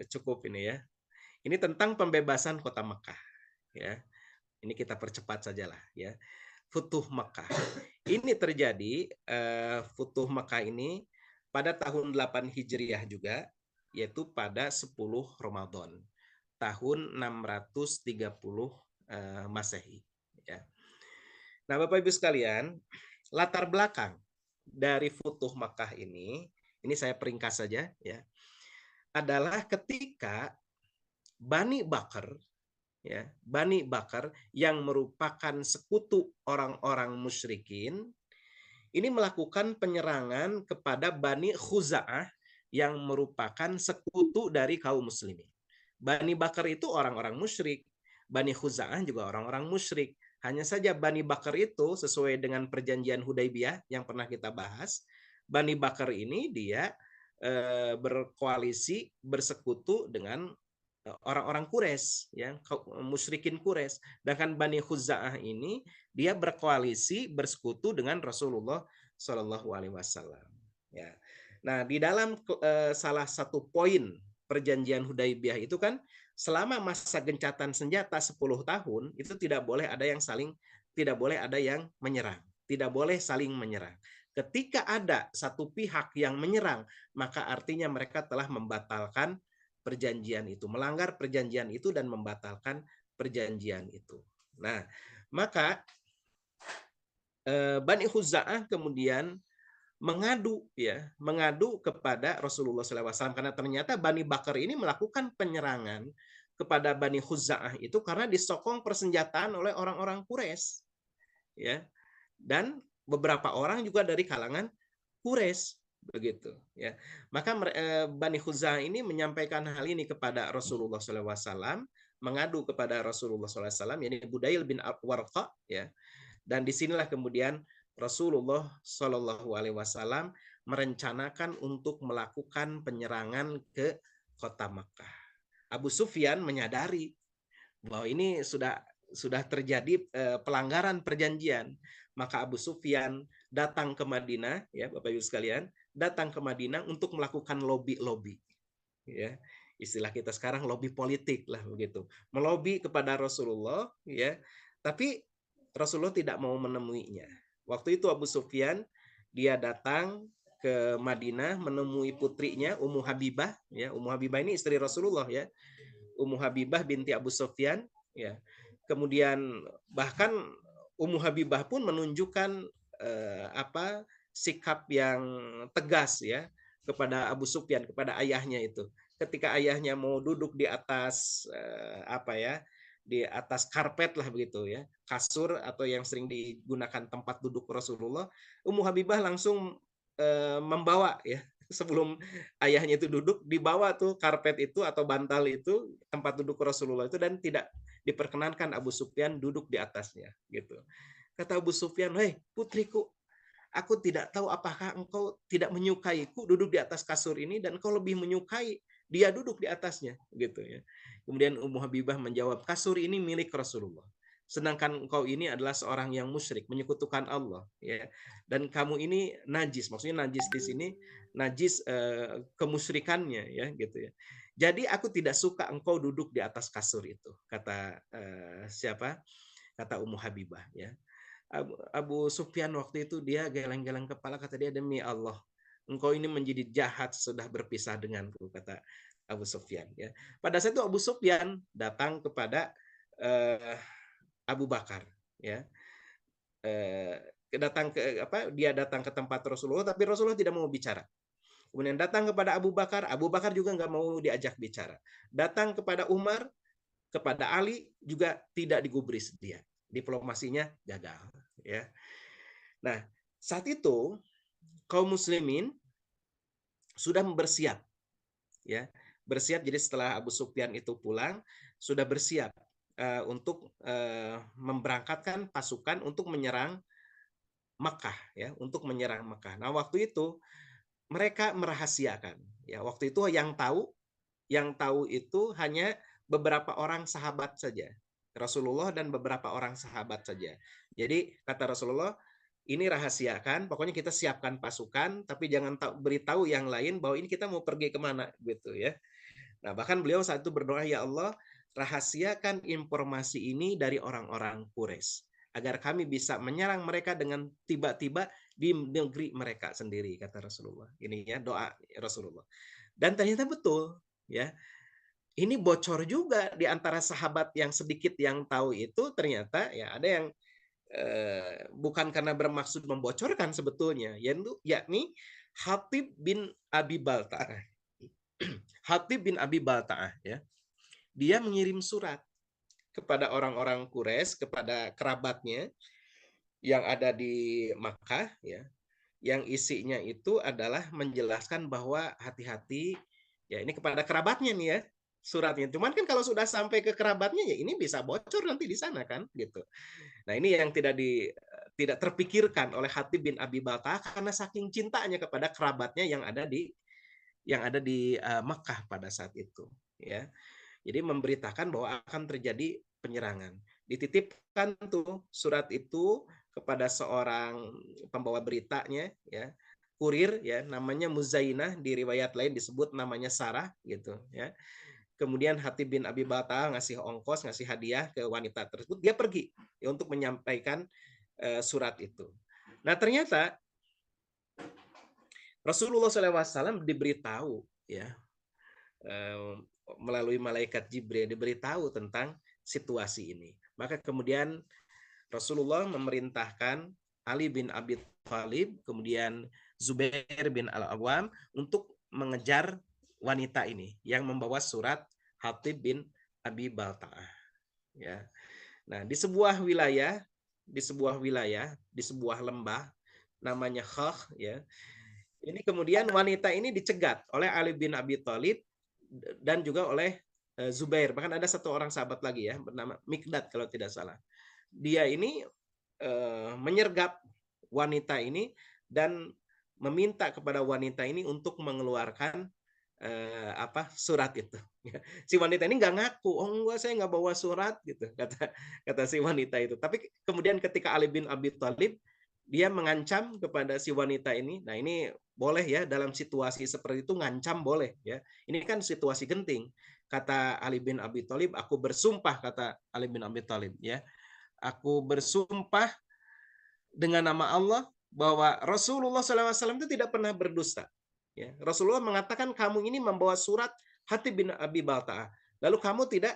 cukup ini ya. Ini tentang pembebasan kota Makkah ya. Ini kita percepat sajalah ya. Futuh Makkah. Ini terjadi Futuh Makkah ini pada tahun 8 Hijriah juga, yaitu pada 10 Ramadan tahun 630 Masehi ya. Nah, Bapak Ibu sekalian, latar belakang dari Futuh Makkah ini saya peringkas saja ya. Adalah ketika Bani Bakar ya, Bani Bakar yang merupakan sekutu orang-orang musyrikin ini melakukan penyerangan kepada Bani Khuza'ah yang merupakan sekutu dari kaum muslimin. Bani Bakar itu orang-orang musyrik, Bani Khuza'ah juga orang-orang musyrik. Hanya saja Bani Bakar itu sesuai dengan perjanjian Hudaibiyah yang pernah kita bahas, Bani Bakar ini dia berkoalisi, bersekutu dengan orang-orang Quraisy, ya, musyrikin Quraisy. Sedangkan Bani Khuza'ah ini dia berkoalisi bersekutu dengan Rasulullah Shallallahu Alaihi Wasallam. Ya. Nah, di dalam salah satu poin perjanjian Hudaibiyah itu kan selama masa gencatan senjata 10 tahun itu tidak boleh ada yang menyerang, tidak boleh saling menyerang. Ketika ada satu pihak yang menyerang, maka artinya mereka telah membatalkan perjanjian itu, melanggar perjanjian itu dan membatalkan perjanjian itu. Nah, maka Bani Khuza'ah kemudian mengadu kepada Rasulullah SAW karena ternyata Bani Bakar ini melakukan penyerangan kepada Bani Khuza'ah itu karena disokong persenjataan oleh orang-orang Quraisy, ya, dan beberapa orang juga dari kalangan Quraisy, begitu, ya. Maka Bani Khuza'ah ini menyampaikan hal ini kepada Rasulullah SAW, mengadu kepada Rasulullah SAW, yakni Budail bin Warqa, ya. Dan disinilah kemudian Rasulullah Shallallahu Alaihi Wasallam merencanakan untuk melakukan penyerangan ke kota Makkah. Abu Sufyan menyadari bahwa ini sudah terjadi pelanggaran perjanjian, maka Abu Sufyan datang ke Madinah, ya Bapak Ibu sekalian, datang ke Madinah untuk melakukan lobby, ya, istilah kita sekarang lobby politik lah begitu, melobi kepada Rasulullah, ya, tapi Rasulullah tidak mau menemuinya. Waktu itu Abu Sufyan dia datang ke Madinah menemui putrinya Ummu Habibah, ya. Ummu Habibah ini istri Rasulullah, ya. Ummu Habibah binti Abu Sufyan, ya. Kemudian bahkan Ummu Habibah pun menunjukkan sikap yang tegas, ya, kepada Abu Sufyan, kepada ayahnya itu. Ketika ayahnya mau duduk di atas di atas karpet lah begitu, ya, kasur atau yang sering digunakan tempat duduk Rasulullah, Ummu Habibah langsung membawa, ya, sebelum ayahnya itu duduk, dibawa tuh karpet itu atau bantal itu tempat duduk Rasulullah itu dan tidak diperkenankan Abu Sufyan duduk di atasnya, gitu. Kata Abu Sufyan, "Hei putriku, aku tidak tahu apakah engkau tidak menyukaiku duduk di atas kasur ini dan engkau lebih menyukai dia duduk di atasnya," gitu, ya. Kemudian Ummu Habibah menjawab, "Kasur ini milik Rasulullah. Sedangkan engkau ini adalah seorang yang musyrik, menyekutukan Allah, ya. Dan kamu ini najis." Maksudnya najis di sini najis kemusyrikannya, ya, gitu, ya. "Jadi aku tidak suka engkau duduk di atas kasur itu," kata Kata Ummu Habibah, ya. Abu Sufyan waktu itu dia geleng-geleng kepala, kata dia, "Demi Allah, engkau ini menjadi jahat sudah berpisah denganku," kata Abu Sufyan, ya. Pada saat itu Abu Sufyan datang kepada Abu Bakar, ya. Dia datang ke tempat Rasulullah, tapi Rasulullah tidak mau bicara. Kemudian datang kepada Abu Bakar juga nggak mau diajak bicara. Datang kepada Umar, kepada Ali juga tidak digubris dia. Diplomasinya gagal, ya. Nah, saat itu kaum muslimin sudah bersiap, ya. Bersiap, jadi setelah Abu Sufyan itu pulang, sudah bersiap untuk memberangkatkan pasukan untuk menyerang Makkah, ya, untuk menyerang Makkah. Nah, waktu itu mereka merahasiakan, ya. Waktu itu yang tahu itu hanya beberapa orang sahabat saja. Rasulullah dan beberapa orang sahabat saja. Jadi kata Rasulullah, "Ini rahasiakan, pokoknya kita siapkan pasukan, tapi jangan beritahu yang lain bahwa ini kita mau pergi kemana," gitu, ya. Nah, bahkan beliau saat itu berdoa, "Ya Allah, rahasiakan informasi ini dari orang-orang Quraisy agar kami bisa menyerang mereka dengan tiba-tiba di negeri mereka sendiri," kata Rasulullah. Ini, ya, doa Rasulullah. Dan ternyata betul, ya. Ini bocor juga di antara sahabat yang sedikit yang tahu itu, ternyata, ya, ada yang bukan karena bermaksud membocorkan sebetulnya, yakni Hatib bin Abi Balta'ah. Hatib bin Abi Balta'ah, ya. Dia mengirim surat kepada orang-orang Quraisy, kepada kerabatnya yang ada di Makkah, ya. Yang isinya itu adalah menjelaskan bahwa hati-hati, ya, ini kepada kerabatnya nih, ya, suratnya. Cuman kan kalau sudah sampai ke kerabatnya, ya ini bisa bocor nanti di sana kan, gitu. Nah, ini yang tidak terpikirkan oleh Hatib bin Abi Balta'ah karena saking cintanya kepada kerabatnya yang ada di Makkah pada saat itu, ya. Jadi memberitakan bahwa akan terjadi penyerangan. Dititipkan tuh surat itu kepada seorang pembawa beritanya, ya, kurir, ya, namanya Muzainah, di riwayat lain disebut namanya Sarah, gitu, ya. Kemudian Hatib bin Abi Balta'ah ngasih ongkos, ngasih hadiah ke wanita tersebut, dia pergi ya untuk menyampaikan surat itu. Nah, ternyata Rasulullah SAW diberitahu, ya, melalui malaikat Jibril, diberitahu tentang situasi ini. Maka kemudian Rasulullah memerintahkan Ali bin Abi Thalib, kemudian Zubair bin Al-Awwam untuk mengejar wanita ini yang membawa surat Hatib bin Abi Balta'ah. Ya. Nah, di sebuah wilayah, di sebuah lembah namanya Khakh, ya. Ini kemudian wanita ini dicegat oleh Ali bin Abi Thalib dan juga oleh Zubair. Bahkan ada satu orang sahabat lagi, ya, bernama Mikdad kalau tidak salah. Dia ini menyergap wanita ini dan meminta kepada wanita ini untuk mengeluarkan surat itu. Si wanita ini nggak ngaku, oh enggak, saya nggak bawa surat, gitu, kata si wanita itu. Tapi kemudian ketika Ali bin Abi Thalib, dia mengancam kepada si wanita ini. Nah, ini boleh, ya, dalam situasi seperti itu ngancam boleh, ya. Ini kan situasi genting. Kata Ali bin Abi Thalib, aku bersumpah, kata Ali bin Abi Thalib, ya, aku bersumpah dengan nama Allah bahwa Rasulullah SAW itu tidak pernah berdusta. Ya, Rasulullah mengatakan kamu ini membawa surat Hatib bin Abi Balta'ah, lalu kamu tidak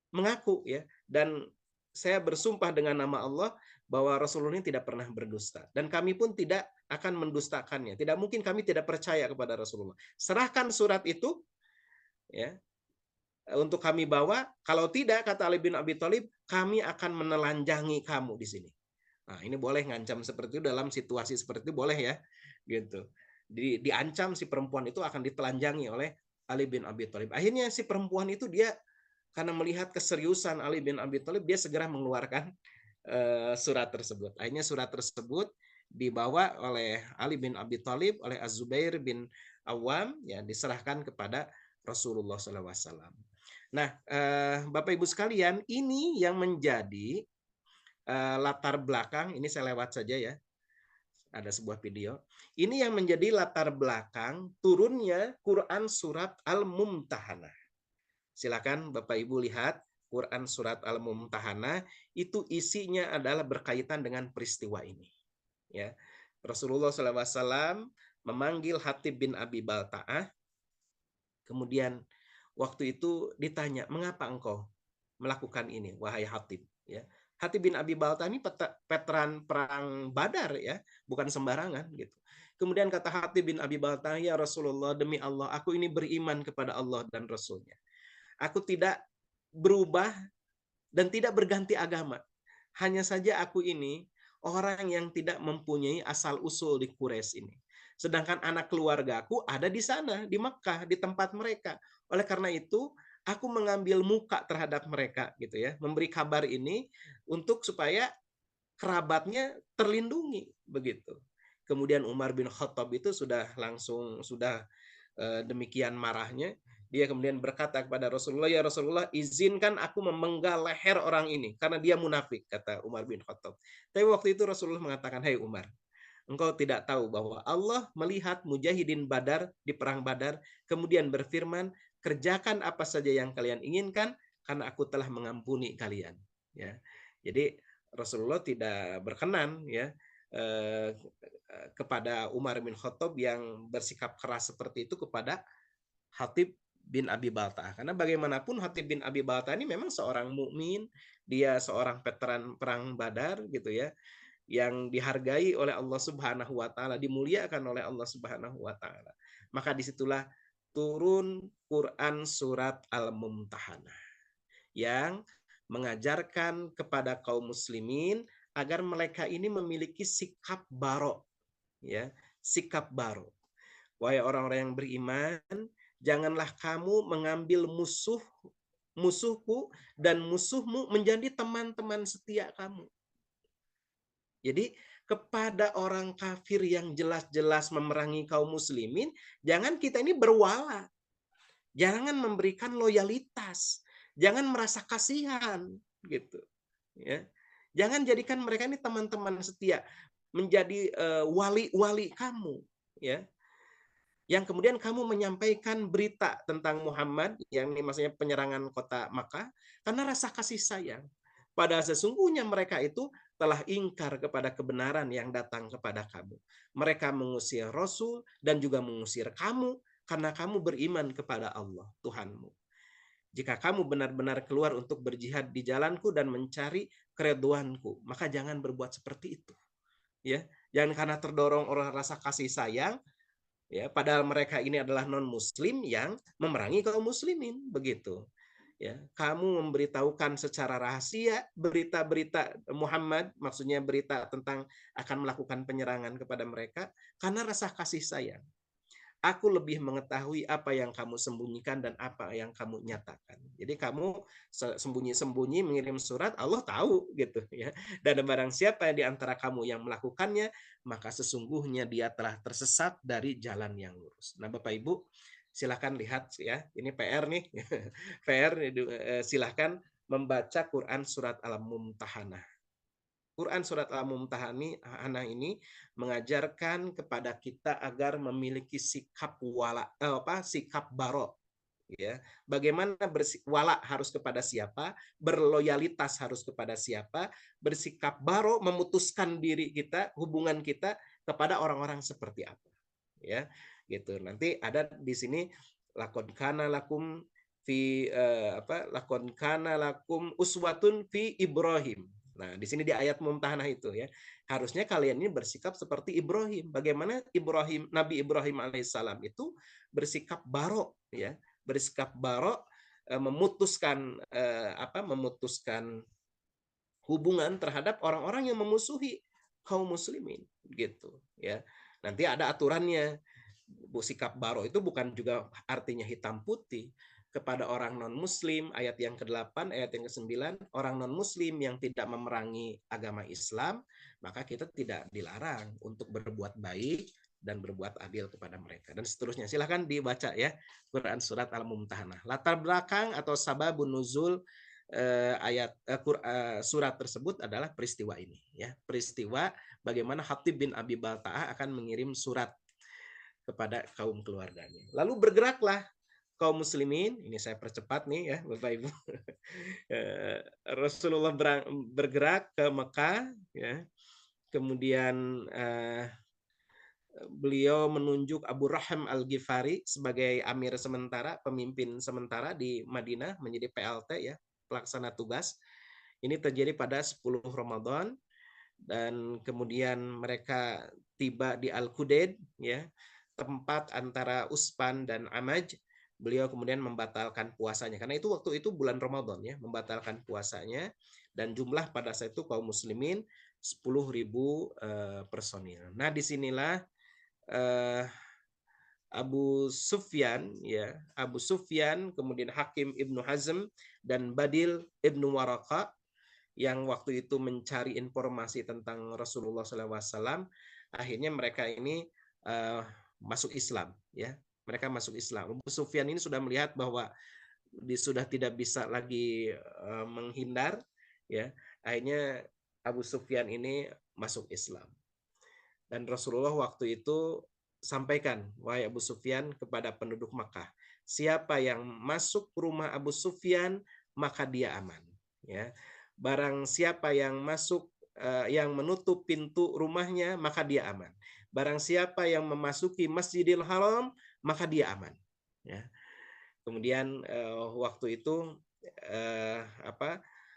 mengaku, ya. Dan saya bersumpah dengan nama Allah bahwa Rasulullah ini tidak pernah berdusta, dan kami pun tidak akan mendustakannya. Tidak mungkin kami tidak percaya kepada Rasulullah. Serahkan surat itu, ya, untuk kami bawa. Kalau tidak, kata Ali bin Abi Thalib, kami akan menelanjangi kamu di sini. Nah, ini boleh ngancam seperti itu dalam situasi seperti itu, boleh, ya, gitu. Diancam si perempuan itu akan ditelanjangi oleh Ali bin Abi Thalib. Akhirnya si perempuan itu, dia karena melihat keseriusan Ali bin Abi Thalib, dia segera mengeluarkan surat tersebut. Akhirnya surat tersebut dibawa oleh Ali bin Abi Thalib, oleh Az-Zubair bin Awam, ya, diserahkan kepada Rasulullah SAW. Nah, Bapak Ibu sekalian, ini yang menjadi latar belakang. Ini saya lewat saja, ya. Ada sebuah video. Ini yang menjadi latar belakang turunnya Quran surat Al-Mumtahanah. Silakan Bapak Ibu lihat Quran surat Al-Mumtahanah, itu isinya adalah berkaitan dengan peristiwa ini. Ya, Rasulullah SAW memanggil Hatib bin Abi Balta'ah. Kemudian waktu itu ditanya, mengapa engkau melakukan ini, wahai Hatib? Ya, Hatib bin Abi Balta'ah ini veteran perang Badar, ya, bukan sembarangan, gitu. Kemudian kata Hatib bin Abi Balta'ah, ya Rasulullah, demi Allah, aku ini beriman kepada Allah dan Rasulnya. Aku tidak berubah dan tidak berganti agama. Hanya saja aku ini orang yang tidak mempunyai asal-usul di Quraisy ini. Sedangkan anak keluargaku ada di sana, di Mekah, di tempat mereka. Oleh karena itu, aku mengambil muka terhadap mereka, gitu, ya. Memberi kabar ini untuk supaya kerabatnya terlindungi, begitu. Kemudian Umar bin Khattab itu sudah demikian marahnya, dia kemudian berkata kepada Rasulullah, ya Rasulullah, izinkan aku memenggal leher orang ini karena dia munafik, kata Umar bin Khattab. Tapi waktu itu Rasulullah mengatakan, hei Umar, engkau tidak tahu bahwa Allah melihat mujahidin Badar di perang Badar, kemudian berfirman, kerjakan apa saja yang kalian inginkan karena aku telah mengampuni kalian. Ya, jadi Rasulullah tidak berkenan, ya, kepada Umar bin Khattab yang bersikap keras seperti itu kepada Hatib bin Abi Balta'ah. Karena bagaimanapun Hatib bin Abi Balta'ah ini memang seorang mukmin, dia seorang veteran perang Badar, gitu, ya, yang dihargai oleh Allah Subhanahu wa taala, dimuliakan oleh Allah Subhanahu wa taala. Maka disitulah turun Quran surat Al-Mumtahanah yang mengajarkan kepada kaum muslimin agar mereka ini memiliki sikap barok, ya, sikap barok. Wahai orang-orang yang beriman, janganlah kamu mengambil musuhku dan musuhmu menjadi teman-teman setia kamu. Jadi kepada orang kafir yang jelas-jelas memerangi kaum muslimin, jangan kita ini berwala. Jangan memberikan loyalitas, jangan merasa kasihan gitu, ya. Jangan jadikan mereka ini teman-teman setia, menjadi wali-wali kamu, ya. Yang kemudian kamu menyampaikan berita tentang Muhammad, yang ini maksudnya penyerangan kota Makkah, karena rasa kasih sayang. Padahal sesungguhnya mereka itu telah ingkar kepada kebenaran yang datang kepada kamu. Mereka mengusir Rasul dan juga mengusir kamu karena kamu beriman kepada Allah, Tuhanmu. Jika kamu benar-benar keluar untuk berjihad di jalanku dan mencari keridhoanku, maka jangan berbuat seperti itu. Ya, jangan karena terdorong oleh rasa kasih sayang, ya, padahal mereka ini adalah non-muslim yang memerangi kaum muslimin, begitu. Ya, kamu memberitahukan secara rahasia berita-berita Muhammad, maksudnya berita tentang akan melakukan penyerangan kepada mereka karena rasa kasih sayang. Aku lebih mengetahui apa yang kamu sembunyikan dan apa yang kamu nyatakan. Jadi kamu sembunyi-sembunyi mengirim surat, Allah tahu gitu ya. Dan barang siapa di antara kamu yang melakukannya, maka sesungguhnya dia telah tersesat dari jalan yang lurus. Nah, Bapak Ibu, silakan lihat ya. Ini PR nih. PR, silakan membaca Quran surat Al-Mumtahanah. Quran surat Al-Mumtahanah ini mengajarkan kepada kita agar memiliki sikap sikap baro, ya. Bagaimana wala harus kepada siapa, berloyalitas harus kepada siapa, bersikap baro memutuskan diri kita, hubungan kita kepada orang-orang seperti apa, ya. Gitu. Nanti ada di sini lakon kana lakum fi lakon kana lakum uswatun fi Ibrahim. Nah, di sini di ayat Mumtahanah itu ya, harusnya kalian ini bersikap seperti Ibrahim. Bagaimana Nabi Ibrahim alaihissalam itu bersikap baro, ya, bersikap baro, memutuskan hubungan terhadap orang-orang yang memusuhi kaum muslimin, gitu ya. Nanti ada aturannya. Sikap baro itu bukan juga artinya hitam putih. Kepada orang non-muslim, ayat yang ke-8, ayat yang ke-9, orang non-muslim yang tidak memerangi agama Islam, maka kita tidak dilarang untuk berbuat baik dan berbuat adil kepada mereka. Dan seterusnya. Silahkan dibaca ya, Quran surat Al-Mumtahanah. Latar belakang atau sababun nuzul surat tersebut adalah peristiwa ini. Ya, peristiwa bagaimana Hatib bin Abi Balta'ah akan mengirim surat kepada kaum keluarganya. Lalu bergeraklah kaum muslimin, ini saya percepat nih ya Bapak Ibu. Rasulullah bergerak ke Mekah, ya. Kemudian beliau menunjuk Abu Raham Al-Ghifari sebagai amir sementara, pemimpin sementara di Madinah, menjadi PLT ya, pelaksana tugas. Ini terjadi pada 10 Ramadan, dan kemudian mereka tiba di Al-Qudayd, ya, tempat antara Uspan dan Amaj. Beliau kemudian membatalkan puasanya karena itu waktu itu bulan Ramadan ya, membatalkan puasanya, dan jumlah pada saat itu kaum muslimin 10.000 personil. Nah, disinilah Abu Sufyan ya, Abu Sufyan, kemudian Hakim Ibnu Hazm dan Badil Ibnu Waraqah yang waktu itu mencari informasi tentang Rasulullah SAW, akhirnya mereka ini masuk Islam ya. Mereka masuk Islam. Abu Sufyan ini sudah melihat bahwa sudah tidak bisa lagi menghindar, ya. Akhirnya Abu Sufyan ini masuk Islam. Dan Rasulullah waktu itu sampaikan, wahai Abu Sufyan, kepada penduduk Makkah, siapa yang masuk rumah Abu Sufyan maka dia aman. Ya. Barang siapa yang masuk yang menutup pintu rumahnya maka dia aman. Barang siapa yang memasuki Masjidil Haram maka dia aman. Ya. Kemudian waktu itu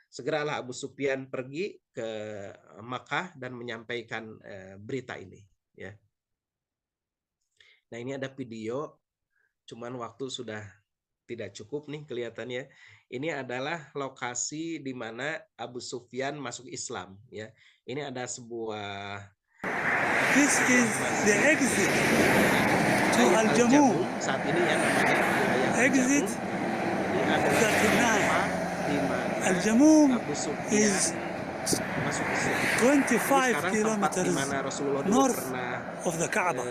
segeralah Abu Sufyan pergi ke Makkah dan menyampaikan berita ini. Ya. Nah, ini ada video, cuman waktu sudah tidak cukup nih kelihatannya. Ini adalah lokasi di mana Abu Sufyan masuk Islam. Ya. Ini ada sebuah This is the exit to Al-Jamum. Saat ini ya namanya Exit 39. Al-Jamum is 25 kilometers north of the Kaaba.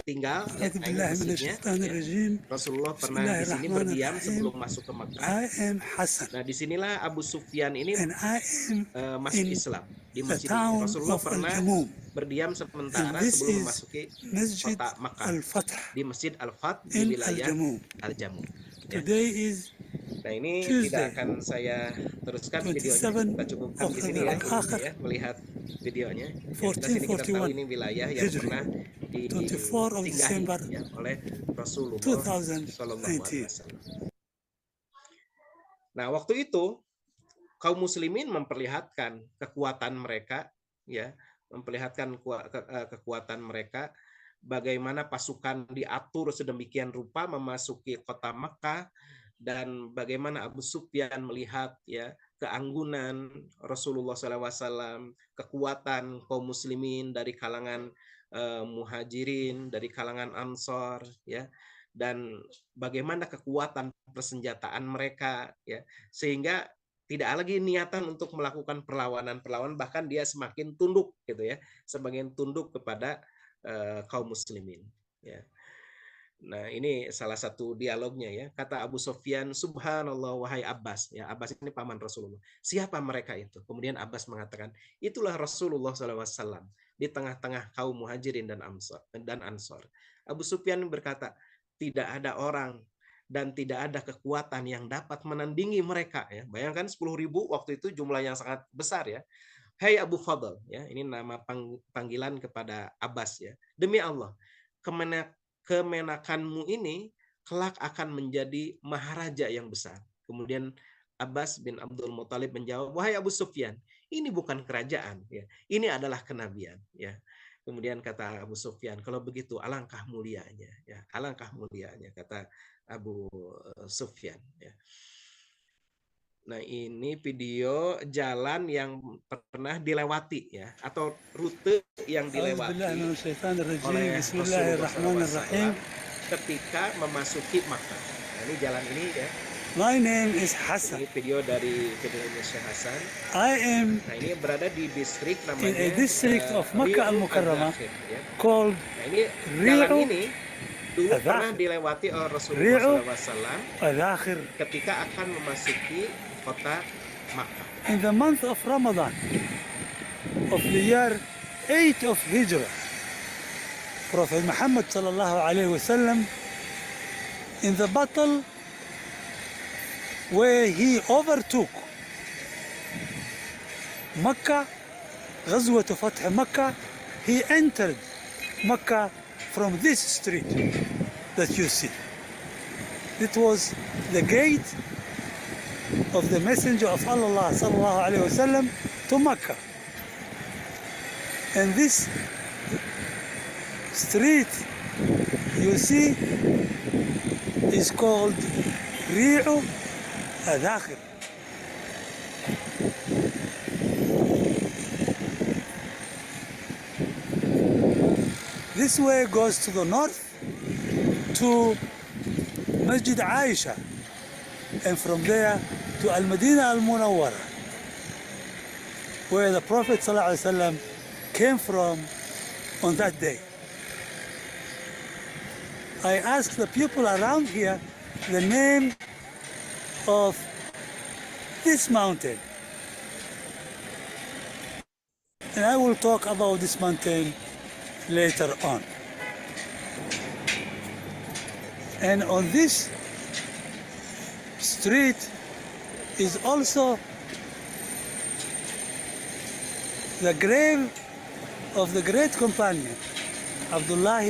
tinggal ya, أعوذ nah ini بالله من masjidnya الشيطان ya. الرجيم Rasulullah بسم pernah الله di sini الرحمن berdiam الرحيم sebelum masuk ke Mekah. I am Hassan Nah, disinilah Abu Sufyan ini and I am masuk in Islam di the masjid ini. town Rasulullah of pernah Al-Jamum berdiam and sementara this sebelum is memasuki Masjid kota Makkah Al-Fath di Masjid Al-Fat di in wilayah Al-Jamum. Al-Jamum. Ya. Today is Nah, ini Tuesday, tidak akan saya teruskan videonya. 27 Kita cukupkan of di sini Rabiul ya, ilmunya Akhir ya, melihat videonya. Yang jelas ini kita tahu 1441 ini wilayah yang Hijri, pernah 24 of disinggahi December ya, oleh Rasulullah Shallallahu Alaihi 2019. Wasallam. Nah, waktu itu kaum muslimin memperlihatkan kekuatan mereka ya, memperlihatkan kekuatan mereka, bagaimana pasukan diatur sedemikian rupa memasuki kota Makkah, dan bagaimana Abu Sufyan melihat ya keanggunan Rasulullah SAW, kekuatan kaum muslimin dari kalangan muhajirin, dari kalangan ansor ya, dan bagaimana kekuatan persenjataan mereka ya, sehingga tidak lagi niatan untuk melakukan perlawanan, bahkan dia semakin tunduk gitu ya, semakin tunduk kepada kaum muslimin ya. Nah, ini salah satu dialognya ya. Kata Abu Sufyan, "Subhanallah, wahai Abbas." Ya, Abbas ini paman Rasulullah. Siapa mereka itu? Kemudian Abbas mengatakan, itulah Rasulullah SAW di tengah-tengah kaum muhajirin dan ansor. Abu Sufyan berkata, tidak ada orang dan tidak ada kekuatan yang dapat menandingi mereka. Ya. Bayangkan 10.000 waktu itu jumlah yang sangat besar ya. Hai Abu Fadl, ya, ini nama panggilan kepada Abbas ya. Demi Allah, kemenakanmu ini kelak akan menjadi maharaja yang besar. Kemudian Abbas bin Abdul Muthalib menjawab, wahai Abu Sufyan, ini bukan kerajaan, ya, ini adalah kenabian. Ya. Kemudian kata Abu Sufyan, kalau begitu alangkah mulianya, ya, alangkah mulianya, kata Abu Sufyan. Ya. Nah, ini video jalan yang pernah dilewati ya, atau rute yang dilewati oleh Rasulullah SAW ketika memasuki Makkah. Nah, ini jalan ini ya. My name is Hassan. Ini video dari videonya Syekh Hasan. I am Nah, ini berada di distrik namanya in a district of Makkah Al-Mukarramah ya. called Nah, ini jalan ini dulu pernah dilewati oleh Rasulullah SAW ketika akan memasuki kota Makkah. In the month of Ramadan of the year 8 of Hijrah, Prophet Muhammad sallallahu alaihi wasallam in the battle where he overtook Makkah, غزوة فتح Makkah, he entered Makkah from this street that you see. It was the gate of the Messenger of Allah sallallahu alaihi wasallam to Makkah. And this street you see is called Ri'u Adakhir. This way goes to the north to Masjid Aisha, and from there to Al-Madinah Al-Munawwara, where the Prophet ﷺ came from on that day. I asked the people around here the name of this mountain, and I will talk about this mountain later on. And on this street is also the grave of the great companion Abdullah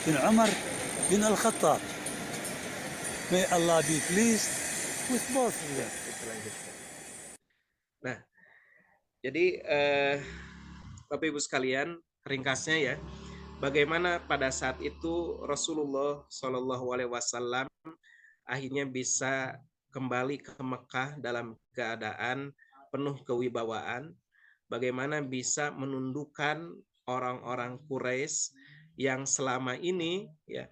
bin Umar bin Al-Khattab. May Allah be pleased with both of them. Nah, jadi Bapak Ibu sekalian, ringkasnya ya, bagaimana pada saat itu Rasulullah Shallallahu Alaihi Wasallam akhirnya bisa kembali ke Mekah dalam keadaan penuh kewibawaan, bagaimana bisa menundukkan orang-orang Quraisy yang selama ini ya,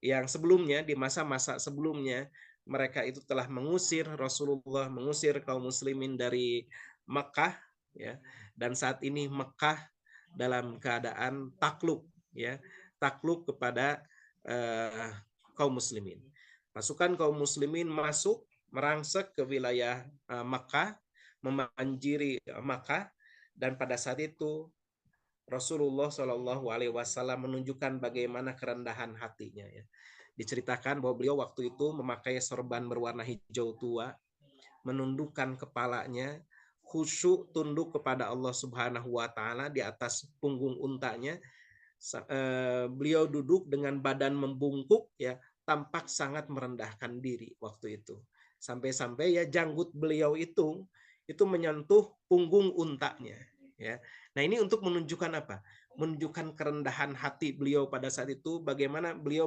yang sebelumnya di masa-masa sebelumnya mereka itu telah mengusir Rasulullah, mengusir kaum muslimin dari Mekah ya, dan saat ini Mekah dalam keadaan takluk ya, takluk kepada kaum muslimin. Pasukan kaum muslimin masuk merangsek ke wilayah Makkah, memanjiri Makkah, dan pada saat itu Rasulullah Shallallahu Alaihi Wasallam menunjukkan bagaimana kerendahan hatinya. Ya. Diceritakan bahwa beliau waktu itu memakai sorban berwarna hijau tua, menundukkan kepalanya, khusyuk tunduk kepada Allah Subhanahu Wa Taala di atas punggung untanya. Beliau duduk dengan badan membungkuk, ya, tampak sangat merendahkan diri waktu itu. Sampai-sampai ya janggut beliau itu menyentuh punggung untanya. Ya. Nah ini untuk menunjukkan apa? Menunjukkan kerendahan hati beliau pada saat itu, bagaimana beliau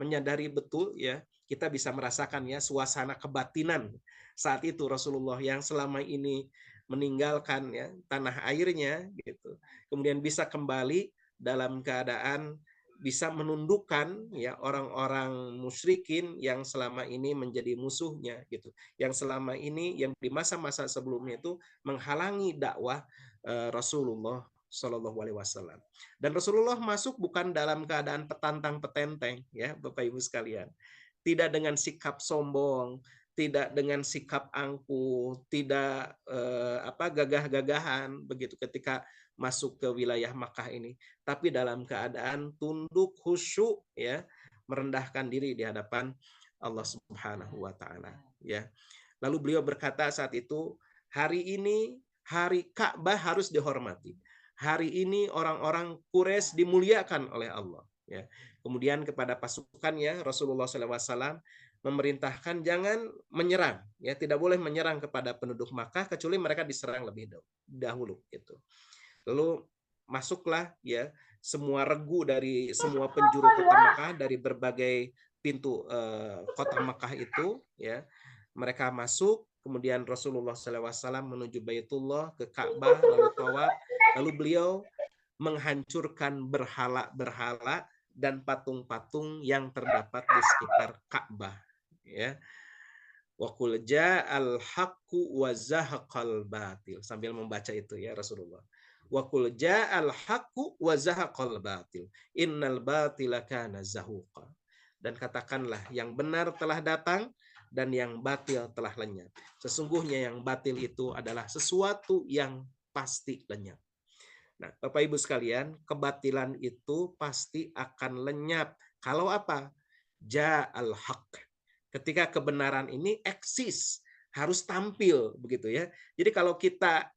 menyadari betul, ya, kita bisa merasakan ya suasana kebatinan saat itu Rasulullah yang selama ini meninggalkan ya tanah airnya gitu, kemudian bisa kembali dalam keadaan bisa menundukkan ya orang-orang musyrikin yang selama ini menjadi musuhnya gitu, yang selama ini yang di masa-masa sebelumnya itu menghalangi dakwah Rasulullah Shallallahu Alaihi Wasallam. Dan Rasulullah masuk bukan dalam keadaan petantang petenteng, ya Bapak Ibu sekalian, tidak dengan sikap sombong, tidak dengan sikap angkuh, tidak gagah-gagahan begitu ketika masuk ke wilayah Makkah ini, tapi dalam keadaan tunduk, khusyuk, ya, merendahkan diri di hadapan Allah Subhanahu Wa Taala. Ya, lalu beliau berkata saat itu, hari ini hari Ka'bah harus dihormati. Hari ini orang-orang Quraisy dimuliakan oleh Allah. Ya. Kemudian kepada pasukannya Rasulullah SAW memerintahkan jangan menyerang, ya, tidak boleh menyerang kepada penduduk Makkah kecuali mereka diserang lebih dahulu. Gitu. Lalu masuklah ya semua regu dari semua penjuru kota Makkah, dari berbagai pintu kota Makkah itu, ya, mereka masuk. Kemudian Rasulullah SAW menuju Baitullah, ke Ka'bah, lalu tawaf, lalu beliau menghancurkan berhala-berhala dan patung-patung yang terdapat di sekitar Ka'bah. Ya. Wa qul ja'al haqqu wa zahaqal batil. Sambil membaca itu ya Rasulullah. Wa qul ja'al haqqu wa zahaqal batil. Innal batila kana zahuqa. Dan katakanlah yang benar telah datang dan yang batil telah lenyap. Sesungguhnya yang batil itu adalah sesuatu yang pasti lenyap. Nah, Bapak Ibu sekalian, kebatilan itu pasti akan lenyap. Kalau apa? Ja'al haqq. Ketika kebenaran ini eksis, harus tampil begitu ya. Jadi kalau kita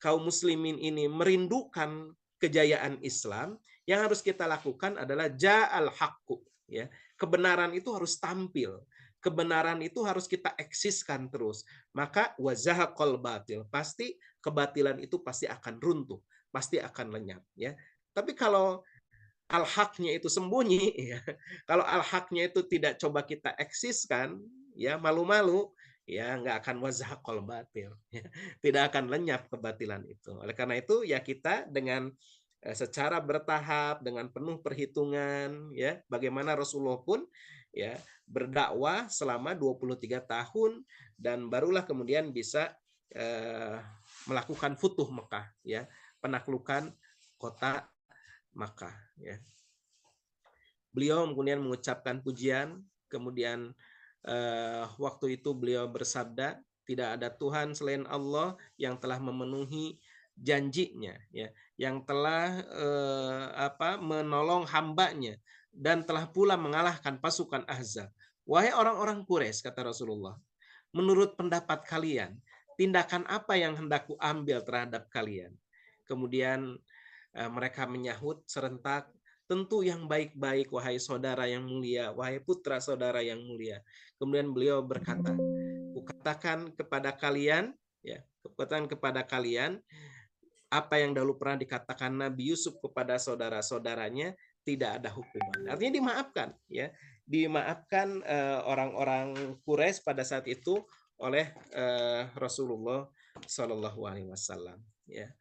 kaum muslimin ini merindukan kejayaan Islam, yang harus kita lakukan adalah ja'al haqqu, ya. Kebenaran itu harus tampil. Kebenaran itu harus kita eksiskan terus. Maka wazahaqal batil, pasti kebatilan itu pasti akan runtuh, pasti akan lenyap, ya. Tapi kalau al-haqnya itu sembunyi, ya. Kalau al-haqnya itu tidak coba kita eksiskan, ya, malu-malu, ya, nggak akan wazahaqal batil, ya. Tidak akan lenyap kebatilan itu. Oleh karena itu ya kita dengan secara bertahap, dengan penuh perhitungan, ya, bagaimana Rasulullah pun ya berdakwah selama 23 tahun dan barulah kemudian bisa melakukan futuh Mekah, ya, penaklukan kota Makkah, ya. Beliau kemudian mengucapkan pujian, kemudian waktu itu beliau bersabda, tidak ada Tuhan selain Allah yang telah memenuhi janjinya, ya, yang telah menolong hambanya dan telah pula mengalahkan pasukan Ahzab. Wahai orang-orang Quraisy, kata Rasulullah, menurut pendapat kalian, tindakan apa yang hendak kuambil terhadap kalian? Kemudian mereka menyahut serentak, tentu yang baik-baik, wahai saudara yang mulia, wahai putra saudara yang mulia. Kemudian beliau berkata, kukatakan kepada kalian, ya, kukatakan kepada kalian, apa yang dahulu pernah dikatakan Nabi Yusuf kepada saudara-saudaranya, tidak ada hukuman. Artinya dimaafkan, ya, dimaafkan orang-orang Quraisy pada saat itu oleh Rasulullah Shallallahu Alaihi Wasallam. Ya,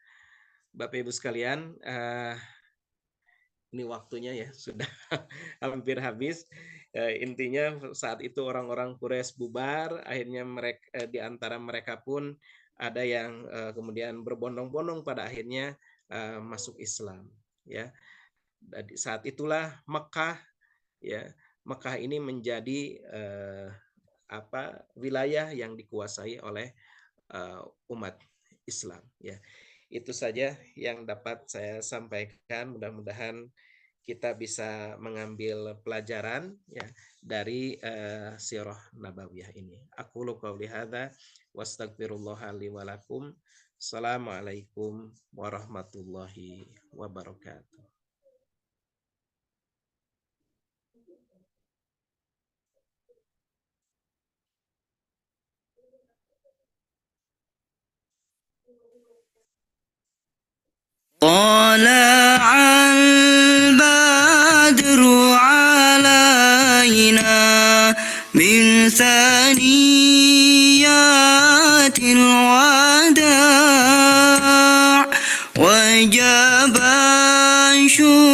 Bapak Ibu sekalian, ini waktunya ya sudah hampir habis. Intinya saat itu orang-orang Quraisy bubar, akhirnya mereka di antara mereka pun ada yang kemudian berbondong-bondong pada akhirnya masuk Islam, ya. Saat itulah Mekah, ya, Mekah ini menjadi wilayah yang dikuasai oleh umat Islam, ya. Itu saja yang dapat saya sampaikan. Mudah-mudahan kita bisa mengambil pelajaran, ya, dari sirah nabawiyah ini. Aqulu qauli hadza wastaghfirullah li wa lakum. Assalamualaikum warahmatullahi wabarakatuh. طلع البدر علينا من ثنيات الوداع وجب الشكر